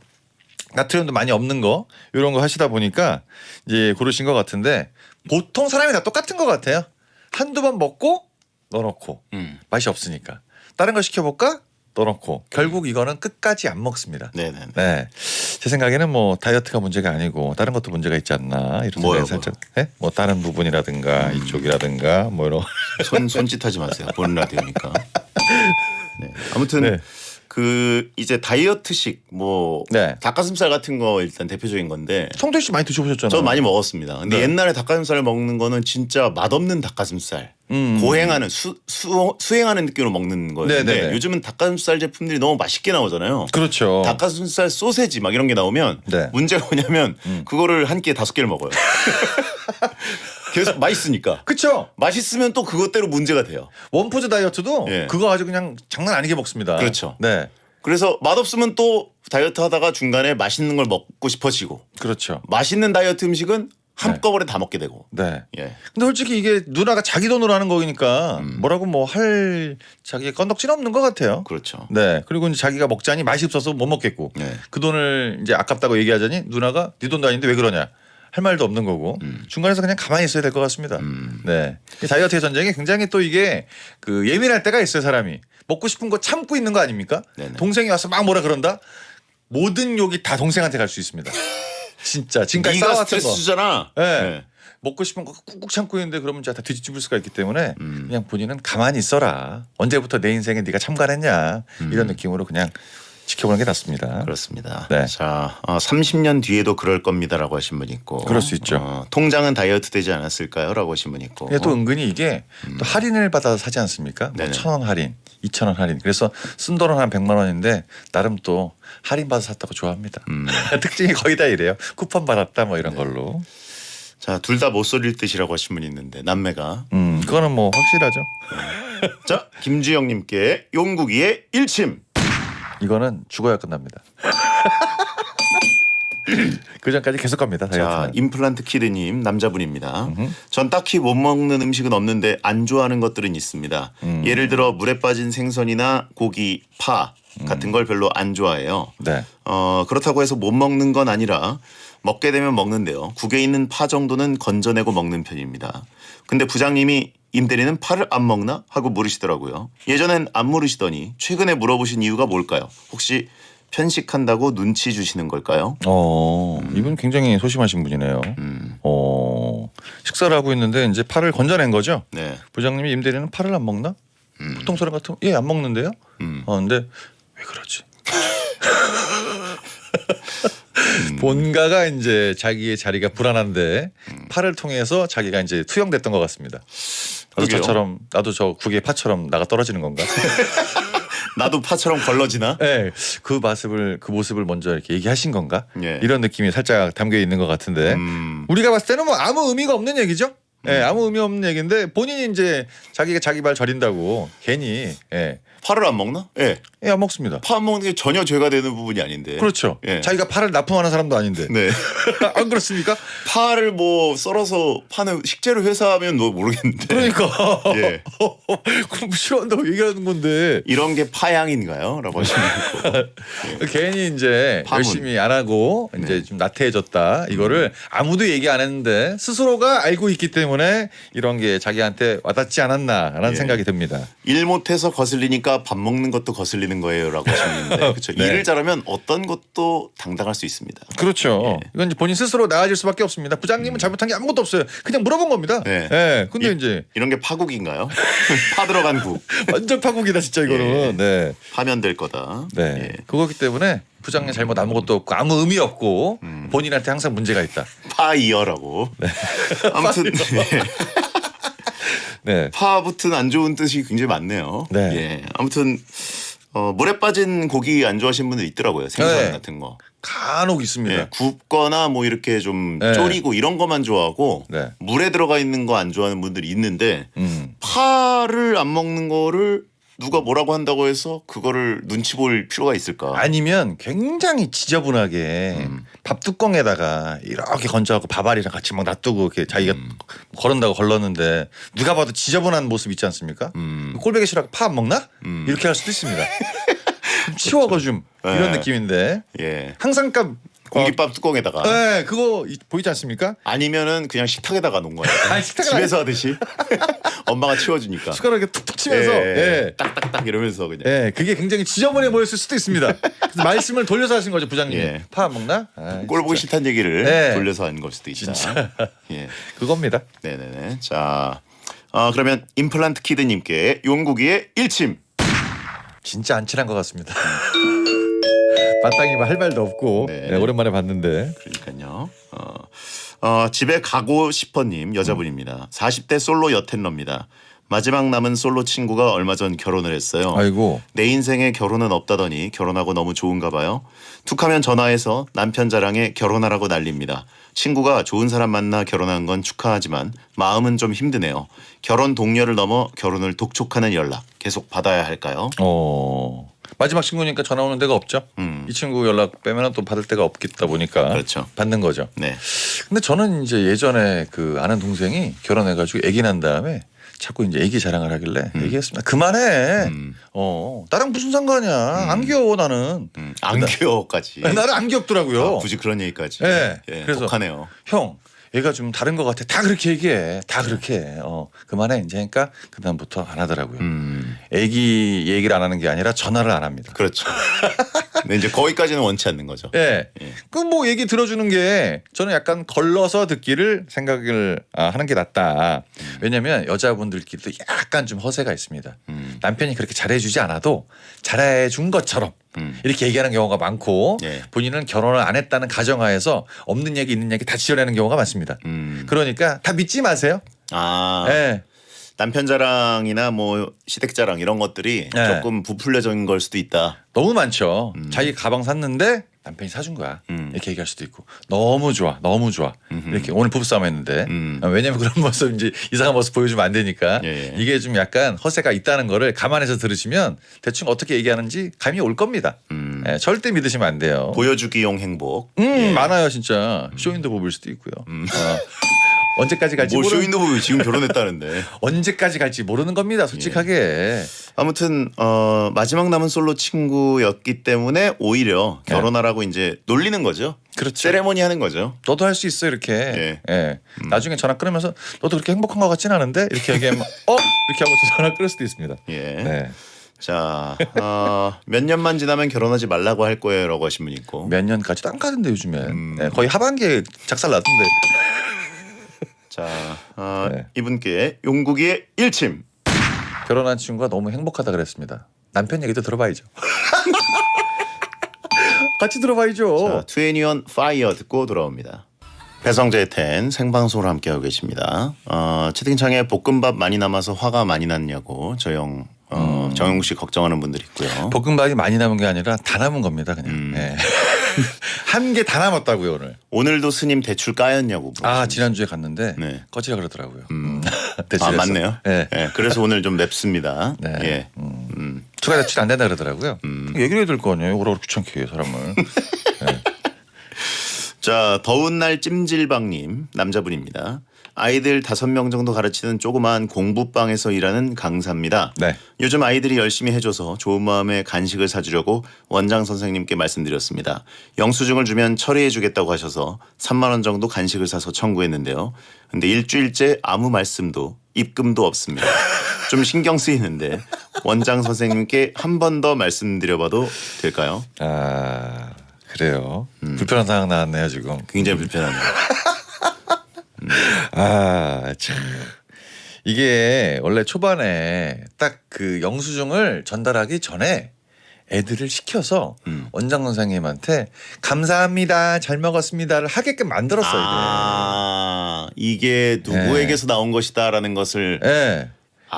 Speaker 3: 나트륨도 많이 없는 거 이런 거 하시다 보니까 이제 고르신 것 같은데 보통 사람이 다 똑같은 것 같아요. 한두 번 먹고 넣어놓고 맛이 없으니까 다른 거 시켜볼까? 넣어놓고 결국 이거는 끝까지 안 먹습니다.
Speaker 2: 네네.
Speaker 3: 네, 제 생각에는 뭐 다이어트가 문제가 아니고 다른 것도 문제가 있지 않나 이런
Speaker 2: 뭐요,
Speaker 3: 생각이 살짝. 네? 뭐 다른 부분이라든가 이쪽이라든가 뭐 이런.
Speaker 2: 손짓하지 마세요. 보는 라디오니까. 네. 아무튼
Speaker 3: 네.
Speaker 2: 그 이제 다이어트식 뭐
Speaker 3: 네.
Speaker 2: 닭가슴살 같은 거 일단 대표적인 건데
Speaker 3: 성태 씨 많이 드셔보셨잖아요.
Speaker 2: 저 많이 먹었습니다. 근데
Speaker 3: 네.
Speaker 2: 옛날에 닭가슴살 먹는 거는 진짜 맛없는 닭가슴살, 고행하는 수행하는 느낌으로 먹는 거였는데
Speaker 3: 네네네.
Speaker 2: 요즘은 닭가슴살 제품들이 너무 맛있게 나오잖아요.
Speaker 3: 그렇죠.
Speaker 2: 닭가슴살 소세지 막 이런 게 나오면
Speaker 3: 네.
Speaker 2: 문제가 뭐냐면 그거를 한 끼에 5개를 먹어요. 계속 맛있으니까.
Speaker 3: 그렇죠.
Speaker 2: 맛있으면 또 그것대로 문제가 돼요.
Speaker 3: 원푸드 다이어트도
Speaker 2: 예.
Speaker 3: 그거 아주 그냥 장난 아니게 먹습니다.
Speaker 2: 그렇죠.
Speaker 3: 네,
Speaker 2: 그래서 맛없으면 또 다이어트 하다가 중간에 맛있는 걸 먹고 싶어지고
Speaker 3: 그렇죠.
Speaker 2: 맛있는 다이어트 음식은 한꺼번에 다 먹게 되고.
Speaker 3: 네.
Speaker 2: 예.
Speaker 3: 근데 솔직히 이게 누나가 자기 돈으로 하는 거니까 뭐라고 뭐 할 자기의 건덕지는 없는 것 같아요.
Speaker 2: 그렇죠.
Speaker 3: 네. 그리고 이제 자기가 먹자니 맛이 없어서 못 먹겠고
Speaker 2: 네.
Speaker 3: 그 돈을 이제 아깝다고 얘기하자니 누나가 네 돈도 아닌데 왜 그러냐 할 말도 없는 거고 중간에서 그냥 가만히 있어야 될 것 같습니다. 네. 이 다이어트의 전쟁이 굉장히 또 이게 그 예민할 때가 있어요. 사람이 먹고 싶은 거 참고 있는 거 아닙니까?
Speaker 2: 네네.
Speaker 3: 동생이 와서 막 뭐라 그런다. 모든 욕이 다 동생한테 갈 수 있습니다. 진짜 지금까지
Speaker 2: 네가
Speaker 3: 쌓아왔던
Speaker 2: 스트레스
Speaker 3: 거.
Speaker 2: 주잖아.
Speaker 3: 네.
Speaker 2: 네.
Speaker 3: 먹고 싶은 거 꾹꾹 참고 있는데 그러면 다 뒤집을 수가 있기 때문에 그냥 본인은 가만히 있어라. 언제부터 내 인생에 네가 참관했냐 이런 느낌으로 그냥 지켜보는 게 낫습니다.
Speaker 2: 그렇습니다.
Speaker 3: 네.
Speaker 2: 자, 30년 뒤에도 그럴 겁니다라고 하신 분 있고.
Speaker 3: 그럴 수 있죠.
Speaker 2: 통장은 다이어트 되지 않았을까요?라고 하신 분 있고.
Speaker 3: 근데 또 은근히 이게 또 할인을 받아서 사지 않습니까? 뭐
Speaker 2: 네네.
Speaker 3: 1,000원 할인, 2,000원 할인. 그래서 쓴 돈은 한 100만 원인데 나름 또 할인 받아서 샀다고 좋아합니다. 특징이 거의 다 이래요. 쿠폰 받았다 뭐 이런 걸로.
Speaker 2: 자, 둘 다 못 소릴 듯이라고 하신 분 있는데 남매가.
Speaker 3: 그거는 뭐 확실하죠.
Speaker 2: 자, 김주영님께 용국이의 일침.
Speaker 3: 이거는 죽어야 끝납니다. 그 전까지 계속 갑니다.
Speaker 2: 자,
Speaker 3: 다이어트는.
Speaker 2: 임플란트 키드님 남자분입니다. 전 딱히 못 먹는 음식은 없는데 안 좋아하는 것들은 있습니다. 예를 들어 물에 빠진 생선이나 고기, 파 같은 걸 별로 안 좋아해요.
Speaker 3: 네.
Speaker 2: 그렇다고 해서 못 먹는 건 아니라 먹게 되면 먹는데요. 국에 있는 파 정도는 건져내고 먹는 편입니다. 근데 부장님이 임대리는 파를 안 먹나? 하고 물으시더라고요. 예전엔 안 물으시더니 최근에 물어보신 이유가 뭘까요? 혹시 편식한다고 눈치 주시는 걸까요?
Speaker 3: 이분 굉장히 소심하신 분이네요. 식사를 하고 있는데 이제 파를 건져낸 거죠.
Speaker 2: 네.
Speaker 3: 부장님이 임대리는 파를 안 먹나? 보통 사람 같으면 예, 안 먹는데요. 근데 왜 그러지? 본가가 이제 자기의 자리가 불안한데 파를 통해서 자기가 이제 투영됐던 것 같습니다. 나도
Speaker 2: 그러게요.
Speaker 3: 저처럼 나도 저 국의 파처럼 나가 떨어지는 건가?
Speaker 2: 나도 파처럼 걸러지나?
Speaker 3: 네, 그 모습을 먼저 이렇게 얘기하신 건가?
Speaker 2: 예.
Speaker 3: 이런 느낌이 살짝 담겨 있는 것 같은데 우리가 봤을 때는 뭐 아무 의미가 없는 얘기죠. 예, 아무 의미 없는 얘기인데 본인이 이제 자기가 자기 말 저린다고 괜히
Speaker 2: 파를 안 먹나? 예.
Speaker 3: 안 먹습니다.
Speaker 2: 파 안 먹는 게 전혀 죄가 되는 부분이 아닌데.
Speaker 3: 그렇죠.
Speaker 2: 예.
Speaker 3: 자기가 파를 납품하는 사람도 아닌데.
Speaker 2: 네.
Speaker 3: 안 그렇습니까?
Speaker 2: 파를 뭐 썰어서 파는 식재료 회사면 뭐 모르겠는데.
Speaker 3: 그러니까.
Speaker 2: 예.
Speaker 3: 그럼 싫어한다고 얘기하는 건데.
Speaker 2: 이런 게 파양인가요? 라고 하시면
Speaker 3: 괜히 이제
Speaker 2: 파문.
Speaker 3: 열심히 안 하고 이제 좀 나태해졌다. 이거를 아무도 얘기 안 했는데 스스로가 알고 있기 때문에 이런 게 자기한테 와닿지 않았나라는
Speaker 2: 예.
Speaker 3: 생각이 듭니다.
Speaker 2: 일 못해서 거슬리니까 밥 먹는 것도 거슬리는 거예요라고 하시는데 그렇죠.
Speaker 3: 네.
Speaker 2: 일을 잘하면 어떤 것도 당당할 수 있습니다.
Speaker 3: 그렇죠. 이건 이제 본인 스스로 나아질 수밖에 없습니다. 부장님은 잘못한 게 아무것도 없어요. 그냥 물어본 겁니다.
Speaker 2: 네.
Speaker 3: 근데 이제
Speaker 2: 이런 게 파국인가요? 파 들어간 국
Speaker 3: 완전 파국이다 진짜 이거는.
Speaker 2: 예.
Speaker 3: 네.
Speaker 2: 파면 될 거다.
Speaker 3: 네.
Speaker 2: 예.
Speaker 3: 그거기 때문에 부장님 잘못 아무것도 없고 아무 의미 없고 본인한테 항상 문제가 있다.
Speaker 2: 파이어라고.
Speaker 3: 네.
Speaker 2: 아무튼 예.
Speaker 3: 네.
Speaker 2: 파 붙은 안 좋은 뜻이 굉장히 많네요.
Speaker 3: 네.
Speaker 2: 예. 아무튼 물에 빠진 고기 안 좋아하시는 분들 있더라고요. 생선
Speaker 3: 네.
Speaker 2: 같은 거.
Speaker 3: 간혹 있습니다.
Speaker 2: 예, 굽거나 뭐 이렇게 좀
Speaker 3: 네.
Speaker 2: 졸이고 이런 것만 좋아하고
Speaker 3: 네.
Speaker 2: 물에 들어가 있는 거 안 좋아하는 분들이 있는데
Speaker 3: 음.
Speaker 2: 파를 안 먹는 거를 누가 뭐라고 한다고 해서 그거를 눈치 볼 필요가 있을까?
Speaker 3: 아니면 굉장히 지저분하게 밥 뚜껑에다가 이렇게 건져갖고 밥알이랑 같이 막 놔두고 이렇게 자기가 걸은다고 걸렀는데 누가 봐도 지저분한 모습 있지 않습니까? 꼴보기 싫어하고 파 안 먹나? 이렇게 할 수도 있습니다. 좀 치워가 좀 이런
Speaker 2: 네.
Speaker 3: 느낌인데
Speaker 2: 예.
Speaker 3: 항상 값
Speaker 2: 공깃밥 뚜껑에다가
Speaker 3: 네, 그거 보이지 않습니까?
Speaker 2: 아니면은 그냥 식탁에다가 놓은 거예요.
Speaker 3: 아니, 식탁에
Speaker 2: 집에서 하듯이 엄마가 치워주니까.
Speaker 3: 숟가락에 툭툭 치면서
Speaker 2: 예,
Speaker 3: 예.
Speaker 2: 딱딱딱 이러면서 그냥.
Speaker 3: 예, 그게 굉장히 지저분해 보였을 수도 있습니다. 그래서 말씀을 돌려서 하신 거죠, 부장님.
Speaker 2: 예.
Speaker 3: 파 안 먹나? 아이,
Speaker 2: 꼴 보기
Speaker 3: 진짜.
Speaker 2: 싫다는 얘기를
Speaker 3: 네.
Speaker 2: 돌려서 하는 걸 수도 있다. 예.
Speaker 3: 그겁니다.
Speaker 2: 네네네. 자, 그러면 임플란트 키드님께 용국이의 일침.
Speaker 3: 진짜 안 친한 것 같습니다. 마땅히 할 말도 없고
Speaker 2: 네.
Speaker 3: 네, 오랜만에 봤는데
Speaker 2: 그러니까요. 집에 가고 싶어님 여자분입니다. 40대 솔로 여텐러입니다. 마지막 남은 솔로 친구가 얼마 전 결혼을 했어요.
Speaker 3: 아이고
Speaker 2: 내 인생에 결혼은 없다더니 결혼하고 너무 좋은가 봐요. 툭하면 전화해서 남편 자랑에 결혼하라고 난립니다. 친구가 좋은 사람 만나 결혼한 건 축하하지만 마음은 좀 힘드네요. 결혼 동료를 넘어 결혼을 독촉하는 연락 계속 받아야 할까요?
Speaker 3: 마지막 친구니까 전화 오는 데가 없죠. 이 친구 연락 빼면 또 받을 데가 없겠다 보니까
Speaker 2: 그렇죠.
Speaker 3: 받는 거죠.
Speaker 2: 네.
Speaker 3: 근데 저는 이제 예전에 그 아는 동생이 결혼해가지고 아기 난 다음에 자꾸 이제 아기 자랑을 하길래 얘기했습니다. 그만해. 나랑 무슨 상관이야. 안 귀여워 나는.
Speaker 2: 안 귀여워까지.
Speaker 3: 나는 안 귀엽더라고요.
Speaker 2: 굳이 그런 얘기까지.
Speaker 3: 네.
Speaker 2: 예,
Speaker 3: 그래서
Speaker 2: 독하네요.
Speaker 3: 형 얘가 좀 다른 것 같아. 다 그렇게 얘기해. 다 그렇게 해. 그만해 이제 하니까 그다음부터 안 하더라고요. 애기 얘기를 안 하는 게 아니라 전화를 안 합니다.
Speaker 2: 그렇죠. 근데 이제 거기까지는 원치 않는 거죠.
Speaker 3: 예.
Speaker 2: 예.
Speaker 3: 그 뭐 얘기 들어주는 게 저는 약간 걸러서 듣기를 생각을 하는 게 낫다. 왜냐하면 여자분들끼리도 약간 좀 허세가 있습니다. 남편이 그렇게 잘해주지 않아도 잘해준 것처럼 이렇게 얘기하는 경우가 많고
Speaker 2: 예.
Speaker 3: 본인은 결혼을 안 했다는 가정하에서 없는 얘기 있는 얘기 다 지어내는 경우가 많습니다. 그러니까 다 믿지 마세요. 예.
Speaker 2: 남편 자랑이나 뭐 시댁 자랑 이런 것들이
Speaker 3: 네.
Speaker 2: 조금 부풀려진 걸 수도 있다.
Speaker 3: 너무 많죠. 자기 가방 샀는데 남편이 사준 거야. 이렇게 얘기할 수도 있고 너무 좋아, 너무 좋아. 이렇게 오늘 부부싸움 했는데 왜냐하면 그런 모습 이제 이상한 모습 보여주면 안 되니까
Speaker 2: 예.
Speaker 3: 이게 좀 약간 허세가 있다는 거를 감안해서 들으시면 대충 어떻게 얘기하는지 감이 올 겁니다. 예, 절대 믿으시면 안 돼요.
Speaker 2: 보여주기용 행복. 예.
Speaker 3: 많아요 진짜. 쇼인도 보일 수도 있고요. 언제까지 갈지
Speaker 2: 뭐
Speaker 3: 모르는
Speaker 2: 쇼인도부 지금 결혼했다는데.
Speaker 3: 언제까지 갈지 모르는 겁니다. 솔직하게.
Speaker 2: 아무튼 마지막 남은 솔로 친구였기 때문에 오히려 결혼하라고 이제 놀리는 거죠.
Speaker 3: 그렇죠.
Speaker 2: 세레모니 하는 거죠.
Speaker 3: 너도 할 수 있어 이렇게.
Speaker 2: 예.
Speaker 3: 예. 나중에 전화 끊으면서 너도 그렇게 행복한 것 같지는 않은데 이렇게 얘기하면 이렇게 하고 또 전화 끊을 수도 있습니다.
Speaker 2: 예.
Speaker 3: 네.
Speaker 2: 자, 몇 년만 지나면 결혼하지 말라고 할 거예요라고 하신 분 있고.
Speaker 3: 몇 년까지도 안 가던데 요즘엔. 네, 거의 하반기에 작살 났던데.
Speaker 2: 자,
Speaker 3: 네.
Speaker 2: 이분께 용국이의 일침.
Speaker 3: 결혼한 친구가 너무 행복하다 그랬습니다. 남편 얘기도 들어봐야죠. 같이 들어봐야죠.
Speaker 2: 자, 21 Fire 듣고 돌아옵니다. 배성재의 텐 생방송으로 함께하고 계십니다. 채팅창에 볶음밥 많이 남아서 화가 많이 났냐고 정용 씨 걱정하는 분들 있고요.
Speaker 3: 볶음밥이 많이 남은 게 아니라 다 남은 겁니다. 그냥. 네. 한 개 다 남았다고요 오늘.
Speaker 2: 오늘도 스님 대출 까였냐고.
Speaker 3: 지난주에 갔는데
Speaker 2: 네.
Speaker 3: 꺼지라 그러더라고요.
Speaker 2: 아
Speaker 3: 대출해서.
Speaker 2: 맞네요.
Speaker 3: 네.
Speaker 2: 네, 그래서 오늘 좀 맵습니다.
Speaker 3: 네.
Speaker 2: 예.
Speaker 3: 추가 대출 안 된다 그러더라고요. 얘기를 해야 될 거 아니에요. 오라고 귀찮게 해 사람을. 네.
Speaker 2: 자, 더운 날 찜질방님 남자분입니다. 아이들 5명 정도 가르치는 조그마한 공부방에서 일하는 강사입니다.
Speaker 3: 네.
Speaker 2: 요즘 아이들이 열심히 해줘서 좋은 마음에 간식을 사주려고 원장 선생님께 말씀드렸습니다. 영수증을 주면 처리해주겠다고 하셔서 3만 원 정도 간식을 사서 청구했는데요. 근데 일주일째 아무 말씀도 입금도 없습니다. 좀 신경 쓰이는데 원장 선생님께 한 번 더 말씀드려봐도 될까요?
Speaker 3: 그래요. 불편한 상황 나왔네요 지금.
Speaker 2: 굉장히 불편하네요.
Speaker 3: 참. 이게 원래 초반에 딱 그 영수증을 전달하기 전에 애들을 시켜서 원장 선생님한테 감사합니다, 잘 먹었습니다를 하게끔 만들었어야 돼.
Speaker 2: 아, 이게 누구에게서 나온 것이다라는 것을.
Speaker 3: 예.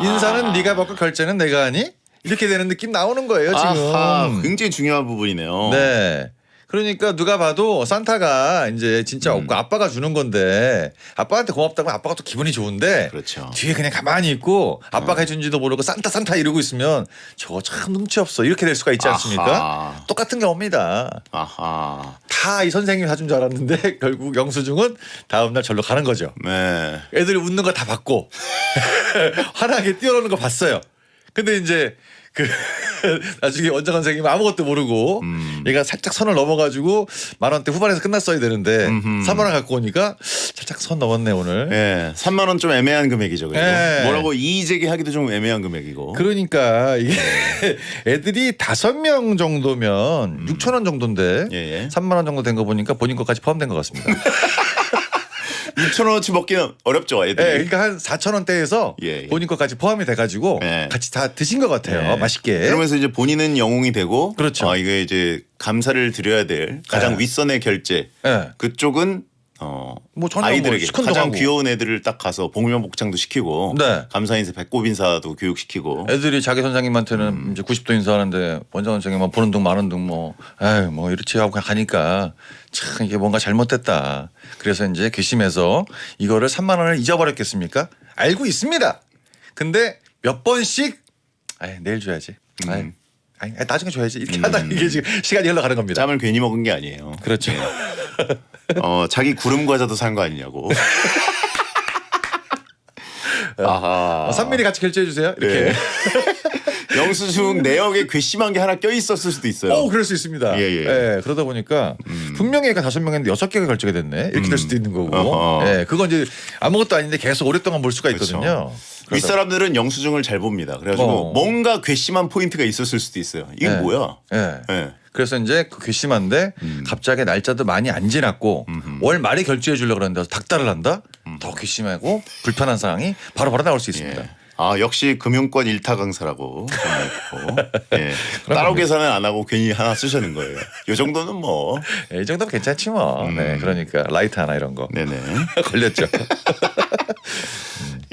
Speaker 3: 인사는 네가 받고 결제는 내가 하니? 이렇게 되는 느낌 나오는 거예요 지금.
Speaker 2: 아하, 굉장히 중요한 부분이네요.
Speaker 3: 네. 그러니까 누가 봐도 산타가 이제 진짜 없고 아빠가 주는 건데 아빠한테 고맙다고 하면 아빠가 또 기분이 좋은데
Speaker 2: 그렇죠.
Speaker 3: 뒤에 그냥 가만히 있고 아빠가 해준지도 모르고 산타 이러고 있으면 저거 참 눈치 없어 이렇게 될 수가 있지 않습니까?
Speaker 2: 아하.
Speaker 3: 똑같은 경우입니다.
Speaker 2: 아하.
Speaker 3: 다 이 선생님이 사준 줄 알았는데 결국 영수증은 다음날 절로 가는 거죠.
Speaker 2: 네.
Speaker 3: 애들이 웃는 거 다 봤고 환하게 뛰어노는 거 봤어요. 근데 이제 그 나중에 원장 선생님 아무것도 모르고 얘가 살짝 선을 넘어가지고 10,000원대 후반에서 끝났어야 되는데 3만 원 갖고 오니까 살짝 선 넘었네 오늘.
Speaker 2: 예, 3만 원 좀 애매한 금액이죠. 그죠?
Speaker 3: 예.
Speaker 2: 뭐라고 이의 제기하기도 좀 애매한 금액이고.
Speaker 3: 그러니까 이게 애들이 5명 정도면 6,000원 정도인데
Speaker 2: 예.
Speaker 3: 3만 원 정도 된 거 보니까 본인 것까지 포함된 것 같습니다.
Speaker 2: 6,000원어치 먹기는 어렵죠, 애들이.
Speaker 3: 네, 그러니까 한 4,000원대에서
Speaker 2: 예.
Speaker 3: 본인 것까지 포함이 돼가지고
Speaker 2: 예.
Speaker 3: 같이 다 드신 것 같아요.
Speaker 2: 예.
Speaker 3: 맛있게.
Speaker 2: 그러면서 이제 본인은 영웅이 되고,
Speaker 3: 그렇죠.
Speaker 2: 이게 이제 감사를 드려야 될 가장
Speaker 3: 예.
Speaker 2: 윗선의 결제.
Speaker 3: 예.
Speaker 2: 그쪽은
Speaker 3: 뭐 전혀
Speaker 2: 아이들에게
Speaker 3: 시큰둥
Speaker 2: 가장
Speaker 3: 하고.
Speaker 2: 귀여운 애들을 딱 가서 복면복창도 시키고,
Speaker 3: 네.
Speaker 2: 감사 인사, 배꼽 인사도 교육시키고.
Speaker 3: 애들이 자기 선생님한테는 이제 90도 인사하는데 원장 선생님은 보는 둥 마는 둥 뭐 에이 뭐 이렇지 하고 그냥 가니까 참 이게 뭔가 잘못됐다. 그래서 이제 괘씸해서 이거를 3만 원을 잊어버렸겠습니까? 알고 있습니다. 근데 몇 번씩 내일 줘야지. 아니, 나중에 줘야지. 이렇게 하다 이게 지금 시간이 흘러가는 겁니다.
Speaker 2: 짬을 괜히 먹은 게 아니에요.
Speaker 3: 그렇죠.
Speaker 2: 자기 구름 과자도 산 거 아니냐고. 아하.
Speaker 3: 3mm 같이 결제해 주세요. 이렇게.
Speaker 2: 네. 영수증 내역에 괘씸한 게 하나 껴 있었을 수도 있어요.
Speaker 3: 오, 그럴 수 있습니다.
Speaker 2: 예.
Speaker 3: 그러다 보니까 분명히 애가 5명인데 6개가 결제가 됐네. 이렇게 될 수도 있는 거고.
Speaker 2: 어허.
Speaker 3: 예, 그건 이제 아무것도 아닌데 계속 오랫동안 볼 수가 있거든요.
Speaker 2: 윗사람들은 영수증을 잘 봅니다. 그래가지고 뭔가 괘씸한 포인트가 있었을 수도 있어요. 이게
Speaker 3: 예.
Speaker 2: 뭐야?
Speaker 3: 예.
Speaker 2: 예.
Speaker 3: 그래서 이제 그 괘씸한데 갑자기 날짜도 많이 안 지났고 월 말에 결제해 주려고 그러는데 닥달을 한다? 더 괘씸하고 불편한 상황이 바로바로 나올 수 있습니다.
Speaker 2: 예. 역시 금융권 일타 강사라고 있고. 예. 따로 계산은 안 하고 괜히 하나 쓰시는 거예요. 이 정도는 뭐.
Speaker 3: 이 정도면 괜찮지 뭐. 네, 그러니까 라이트 하나 이런 거.
Speaker 2: 네네.
Speaker 3: 걸렸죠.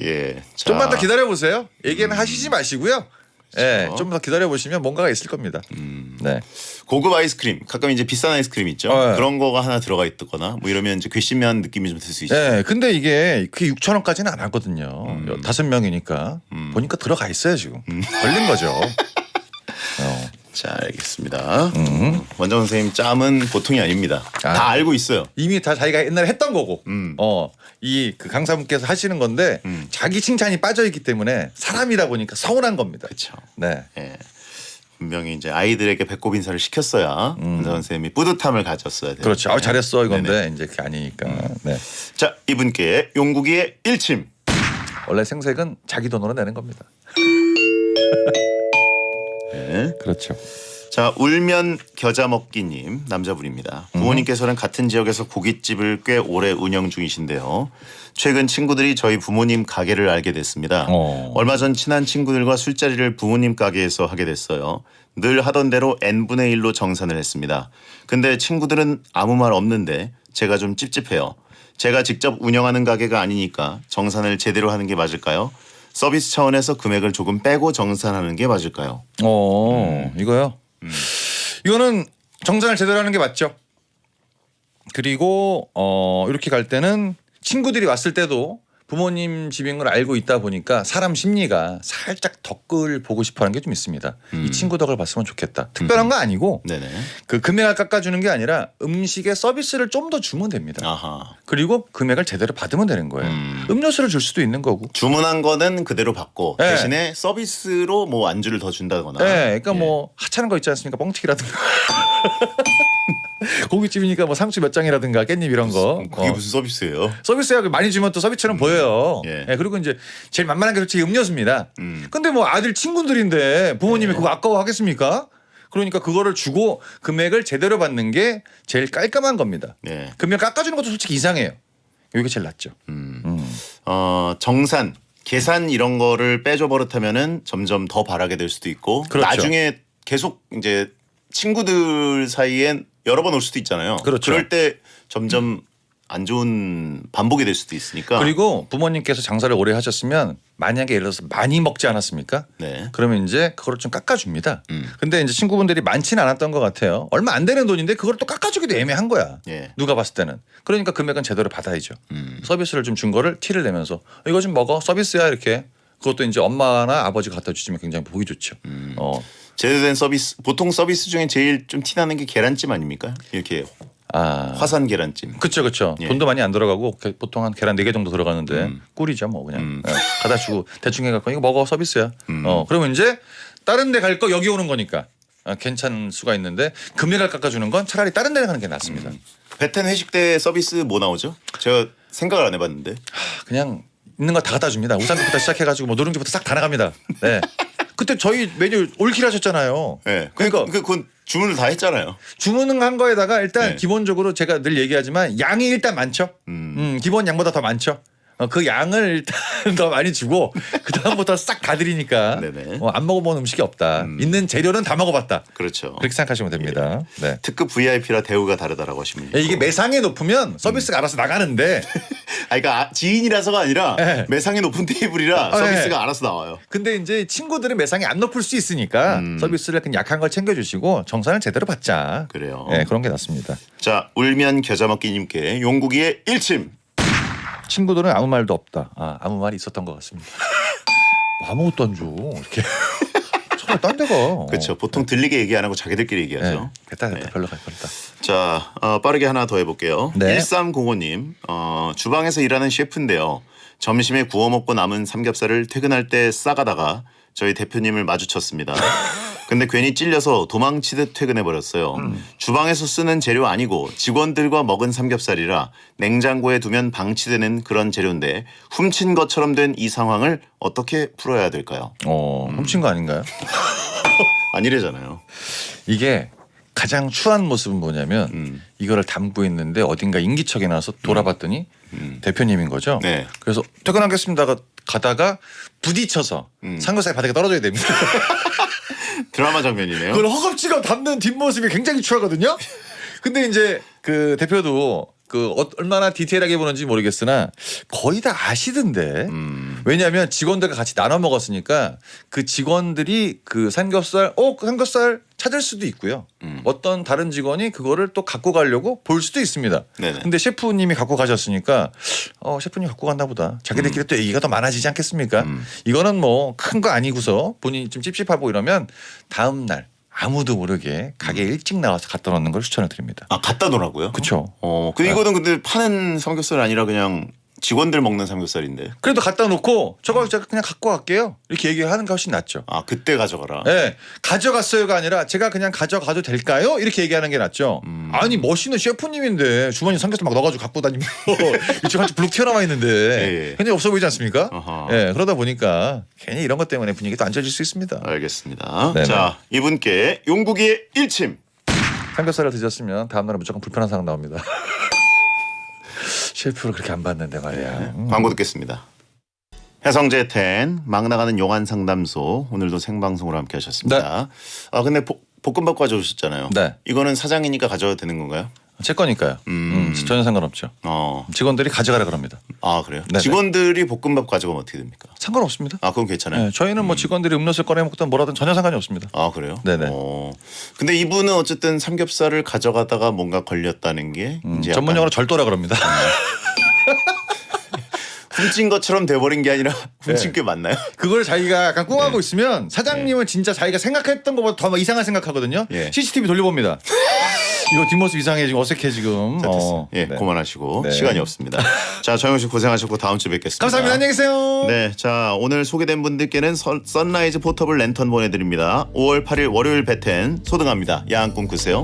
Speaker 2: 예. 자,
Speaker 3: 좀만 더 기다려 보세요. 얘기는 하시지 마시고요. 예,
Speaker 2: 그렇죠.
Speaker 3: 좀 더 기다려 보시면 뭔가가 있을 겁니다. 네.
Speaker 2: 고급 아이스크림, 가끔 이제 비싼 아이스크림 있죠.
Speaker 3: 네.
Speaker 2: 그런 거가 하나 들어가 있거나 뭐 이러면 이제 괘씸한 느낌이 좀 들 수 있죠.
Speaker 3: 네, 근데 이게 그게 6,000원까지는 안 하거든요. 5명이니까 보니까 들어가 있어요 지금. 걸린 거죠.
Speaker 2: 자, 알겠습니다. 원장 선생님 짬은 보통이 아닙니다. 다 알고 있어요.
Speaker 3: 이미 다 자기가 옛날에 했던 거고, 이 그 강사분께서 하시는 건데 자기 칭찬이 빠져 있기 때문에 사람이다 보니까 서운한 겁니다.
Speaker 2: 그렇죠.
Speaker 3: 네.
Speaker 2: 예. 분명히 이제 아이들에게 배꼽 인사를 시켰어야 원장 선생님이 뿌듯함을 가졌어야 돼요.
Speaker 3: 그렇죠. 잘했어 이건데
Speaker 2: 네네.
Speaker 3: 이제 그게 아니니까. 네.
Speaker 2: 자, 이분께 용국이의 일침.
Speaker 3: 원래 생색은 자기 돈으로 내는 겁니다.
Speaker 2: 네.
Speaker 3: 그렇죠.
Speaker 2: 자, 울면 겨자 먹기님 남자분입니다. 부모님께서는 같은 지역에서 고깃집을 꽤 오래 운영 중이신데요. 최근 친구들이 저희 부모님 가게를 알게 됐습니다. 얼마 전 친한 친구들과 술자리를 부모님 가게에서 하게 됐어요. 늘 하던 대로 n분의 1로 정산을 했습니다. 근데 친구들은 아무 말 없는데 제가 좀 찝찝해요. 제가 직접 운영하는 가게가 아니니까 정산을 제대로 하는 게 맞을까요? 서비스 차원에서 금액을 조금 빼고 정산하는 게 맞을까요?
Speaker 3: 이거요. 이거는 정산을 제대로 하는 게 맞죠. 그리고 이렇게 갈 때는 친구들이 왔을 때도 부모님 집인 걸 알고 있다 보니까 사람 심리가 살짝 덕을 보고 싶어하는 게 좀 있습니다. 이 친구 덕을 봤으면 좋겠다. 특별한 거 아니고
Speaker 2: 네네.
Speaker 3: 그 금액을 깎아주는 게 아니라 음식의 서비스를 좀 더 주면 됩니다.
Speaker 2: 아하.
Speaker 3: 그리고 금액을 제대로 받으면 되는 거예요. 음료수를 줄 수도 있는 거고.
Speaker 2: 주문한 거는 그대로 받고
Speaker 3: 네.
Speaker 2: 대신에 서비스로 뭐 안주를 더 준다거나.
Speaker 3: 네, 그러니까
Speaker 2: 예.
Speaker 3: 뭐 하찮은 거 있지 않습니까? 뻥튀기라든가. 고깃집이니까 뭐 상추 몇 장이라든가 깻잎 이런 거.
Speaker 2: 그게 무슨 서비스예요?
Speaker 3: 서비스야 많이 주면 또 서비스처럼 보여요.
Speaker 2: 예.
Speaker 3: 예, 그리고 이제 제일 만만한 게 솔직히 음료수입니다. 근데 뭐 아들 친구들인데 부모님이 그거 아까워하겠습니까? 그러니까 그거를 주고 금액을 제대로 받는 게 제일 깔끔한 겁니다.
Speaker 2: 네.
Speaker 3: 금액 깎아주는 것도 솔직히 이상해요. 이게 제일 낫죠.
Speaker 2: 정산, 계산 이런 거를 빼줘 버릇하면은 점점 더 바라게 될 수도 있고
Speaker 3: 그렇죠.
Speaker 2: 나중에 계속 이제 친구들 사이엔 여러 번 올 수도 있잖아요.
Speaker 3: 그렇죠.
Speaker 2: 그럴 때 점점 안 좋은 반복이 될 수도 있으니까.
Speaker 3: 그리고 부모님께서 장사를 오래 하셨으면 만약에 예를 들어서 많이 먹지 않았습니까?
Speaker 2: 네.
Speaker 3: 그러면 이제 그걸 좀 깎아줍니다. 근데 이제 친구분들이 많지는 않았던 것 같아요. 얼마 안 되는 돈인데 그걸 또 깎아주기도 애매한 거야.
Speaker 2: 예.
Speaker 3: 누가 봤을 때는. 그러니까 금액은 제대로 받아야죠. 서비스를 좀 준 거를 티를 내면서 이거 좀 먹어 서비스야 이렇게. 그것도 이제 엄마나 아버지가 갖다 주시면 굉장히 보기 좋죠.
Speaker 2: 제대로 된 서비스 보통 서비스 중에 제일 좀 티나는 게 계란찜 아닙니까? 이렇게 화산 계란찜.
Speaker 3: 그렇죠.
Speaker 2: 예.
Speaker 3: 돈도 많이 안 들어가고 보통 한 계란 4개 정도 들어가는데 꿀이죠 뭐 그냥 갖다 주고 대충 해갖고 이거 먹어 서비스야. 그러면 이제 다른 데 갈 거 여기 오는 거니까 괜찮을 수가 있는데 금액을 깎아주는 건 차라리 다른 데 가는 게 낫습니다.
Speaker 2: 베텐 회식 때 서비스 뭐 나오죠? 제가 생각을 안 해봤는데.
Speaker 3: 그냥 있는 거 다 갖다 줍니다. 우산부터 시작해가지고 뭐 누룽지부터 싹 다 나갑니다. 네. 그때 저희 메뉴 올킬 하셨잖아요.
Speaker 2: 네.
Speaker 3: 그러니까
Speaker 2: 그건 주문을 다 했잖아요.
Speaker 3: 주문한 거에다가 일단
Speaker 2: 네.
Speaker 3: 기본적으로 제가 늘 얘기하지만 양이 일단 많죠. 기본 양보다 더 많죠. 그 양을 일단 더 많이 주고 그 다음부터 싹 다 드리니까
Speaker 2: 네네.
Speaker 3: 안 먹어본 음식이 없다. 있는 재료는 다 먹어봤다.
Speaker 2: 그렇죠.
Speaker 3: 그렇게 생각하시면 됩니다. 네.
Speaker 2: 특급 VIP라 대우가 다르다라고 하시면
Speaker 3: 이게 매상이 높으면 서비스가 알아서 나가는데
Speaker 2: 그러니까 지인이라서가 아니라
Speaker 3: 네.
Speaker 2: 매상이 높은 테이블이라
Speaker 3: 네.
Speaker 2: 서비스가 알아서 나와요.
Speaker 3: 근데 이제 친구들은 매상이 안 높을 수 있으니까 서비스를 그냥 약한 걸 챙겨주시고 정산을 제대로 받자.
Speaker 2: 그래요.
Speaker 3: 네, 그런 게 낫습니다.
Speaker 2: 자, 울면 겨자먹기님께 용국이의 일침.
Speaker 3: 친구들은 아무 말도 없다. 아무 말이 있었던 것 같습니다. 뭐 아무것도 안 줘. 이렇게. 차라리 딴 데가.
Speaker 2: 그렇죠. 보통 들리게 얘기 안 하고 자기들끼리 얘기하죠.
Speaker 3: 됐다.
Speaker 2: 네.
Speaker 3: 별로 갈 거다.
Speaker 2: 자, 빠르게 하나 더 해볼게요.
Speaker 3: 네.
Speaker 2: 1305님, 주방에서 일하는 셰프인데요. 점심에 구워 먹고 남은 삼겹살을 퇴근할 때 싸가다가 저희 대표님을 마주쳤습니다. 근데 괜히 찔려서 도망치듯 퇴근해버렸어요. 주방에서 쓰는 재료 아니고 직원들과 먹은 삼겹살이라 냉장고에 두면 방치되는 그런 재료인데 훔친 것처럼 된 이 상황을 어떻게 풀어야 될까요?
Speaker 3: 훔친 거 아닌가요?
Speaker 2: 아니래잖아요.
Speaker 3: 이게 가장 추한 모습은 뭐냐면 이거를 담고 있는데 어딘가 인기척에 나와서 돌아봤더니 대표님인 거죠.
Speaker 2: 네.
Speaker 3: 그래서 퇴근하겠습니다 가다가 부딪혀서 삼겹살이 바닥에 떨어져야 됩니다.
Speaker 2: 드라마 장면이네요.
Speaker 3: 그걸 허겁지겁 담는 뒷모습이 굉장히 추하거든요. 근데 이제 그 대표도 얼마나 디테일하게 보는지 모르겠으나 거의 다 아시던데. 왜냐하면 직원들과 같이 나눠 먹었으니까 그 직원들이 그 삼겹살 삼겹살 찾을 수도 있고요. 어떤 다른 직원이 그거를 또 갖고 가려고 볼 수도 있습니다.
Speaker 2: 네네.
Speaker 3: 근데 셰프님이 갖고 가셨으니까 셰프님 갖고 갔나 보다. 자기들끼리 또 얘기가 더 많아지지 않겠습니까? 이거는 뭐 큰 거 아니고서 본인이 좀 찝찝하고 이러면 다음 날 아무도 모르게 가게 일찍 나와서 갖다 놓는 걸 추천을 드립니다.
Speaker 2: 갖다 놓으라고요?
Speaker 3: 그렇죠.
Speaker 2: 근데 이거는 근데 파는 삼겹살이 아니라 그냥 직원들 먹는 삼겹살인데.
Speaker 3: 그래도 갖다 놓고 저거 제가 그냥 갖고 갈게요. 이렇게 얘기하는 게 훨씬 낫죠.
Speaker 2: 그때 가져가라.
Speaker 3: 네, 가져갔어요가 아니라 제가 그냥 가져가도 될까요? 이렇게 얘기하는 게 낫죠. 아니 멋있는 셰프님인데 주머니 삼겹살 막 넣어가지고 갖고 다니면 이쪽 한쪽 블룩 튀어나와 있는데
Speaker 2: 예.
Speaker 3: 굉장히 없어 보이지 않습니까?
Speaker 2: 어허.
Speaker 3: 네, 그러다 보니까 괜히 이런 것 때문에 분위기도 안 좋아질 수 있습니다.
Speaker 2: 알겠습니다.
Speaker 3: 네네.
Speaker 2: 자, 이분께 용국이의 일침.
Speaker 3: 삼겹살을 드셨으면 다음 날은 무조건 불편한 상황 나옵니다. 셰프를 그렇게 안 봤는데 말이야.
Speaker 2: 광고 듣겠습니다. 해성제 10 막 나가는 용안 상담소 오늘도 생방송으로 함께 하셨습니다. 근데 볶음밥 가져오셨잖아요.
Speaker 3: 네.
Speaker 2: 이거는 사장이니까 가져와도 되는 건가요?
Speaker 3: 제 거니까요. 전혀 상관없죠. 직원들이 가져가라 그럽니다.
Speaker 2: 그래요?
Speaker 3: 네네.
Speaker 2: 직원들이 볶음밥 가져가면 어떻게 됩니까?
Speaker 3: 상관없습니다.
Speaker 2: 그건 괜찮아요?
Speaker 3: 네, 저희는 뭐 직원들이 음료수 꺼내 먹든 뭐라든 전혀 상관이 없습니다.
Speaker 2: 그래요?
Speaker 3: 네네.
Speaker 2: 근데 이분은 어쨌든 삼겹살을 가져가다가 뭔가 걸렸다는 게 이제
Speaker 3: 전문용어로 절도라 그럽니다.
Speaker 2: 훔친 것처럼 돼버린 게 아니라 훔친 게 맞나요?
Speaker 3: 그걸 자기가 약간 꿍하고 있으면 사장님은 진짜 자기가 생각했던 것보다 더 이상한 생각하거든요.
Speaker 2: 예.
Speaker 3: CCTV 돌려봅니다. 이거 뒷모습 이상해 지금 어색해 지금.
Speaker 2: 네.
Speaker 3: 네.
Speaker 2: 그만하시고
Speaker 3: 네.
Speaker 2: 시간이 없습니다. 자, 정영 씨 고생하셨고 다음 주에 뵙겠습니다.
Speaker 3: 감사합니다. 안녕히 계세요.
Speaker 2: 네, 자 오늘 소개된 분들께는 선라이즈 포터블 랜턴 보내드립니다. 5월 8일 월요일 배텐 소등합니다. 야한 꿈 꾸세요.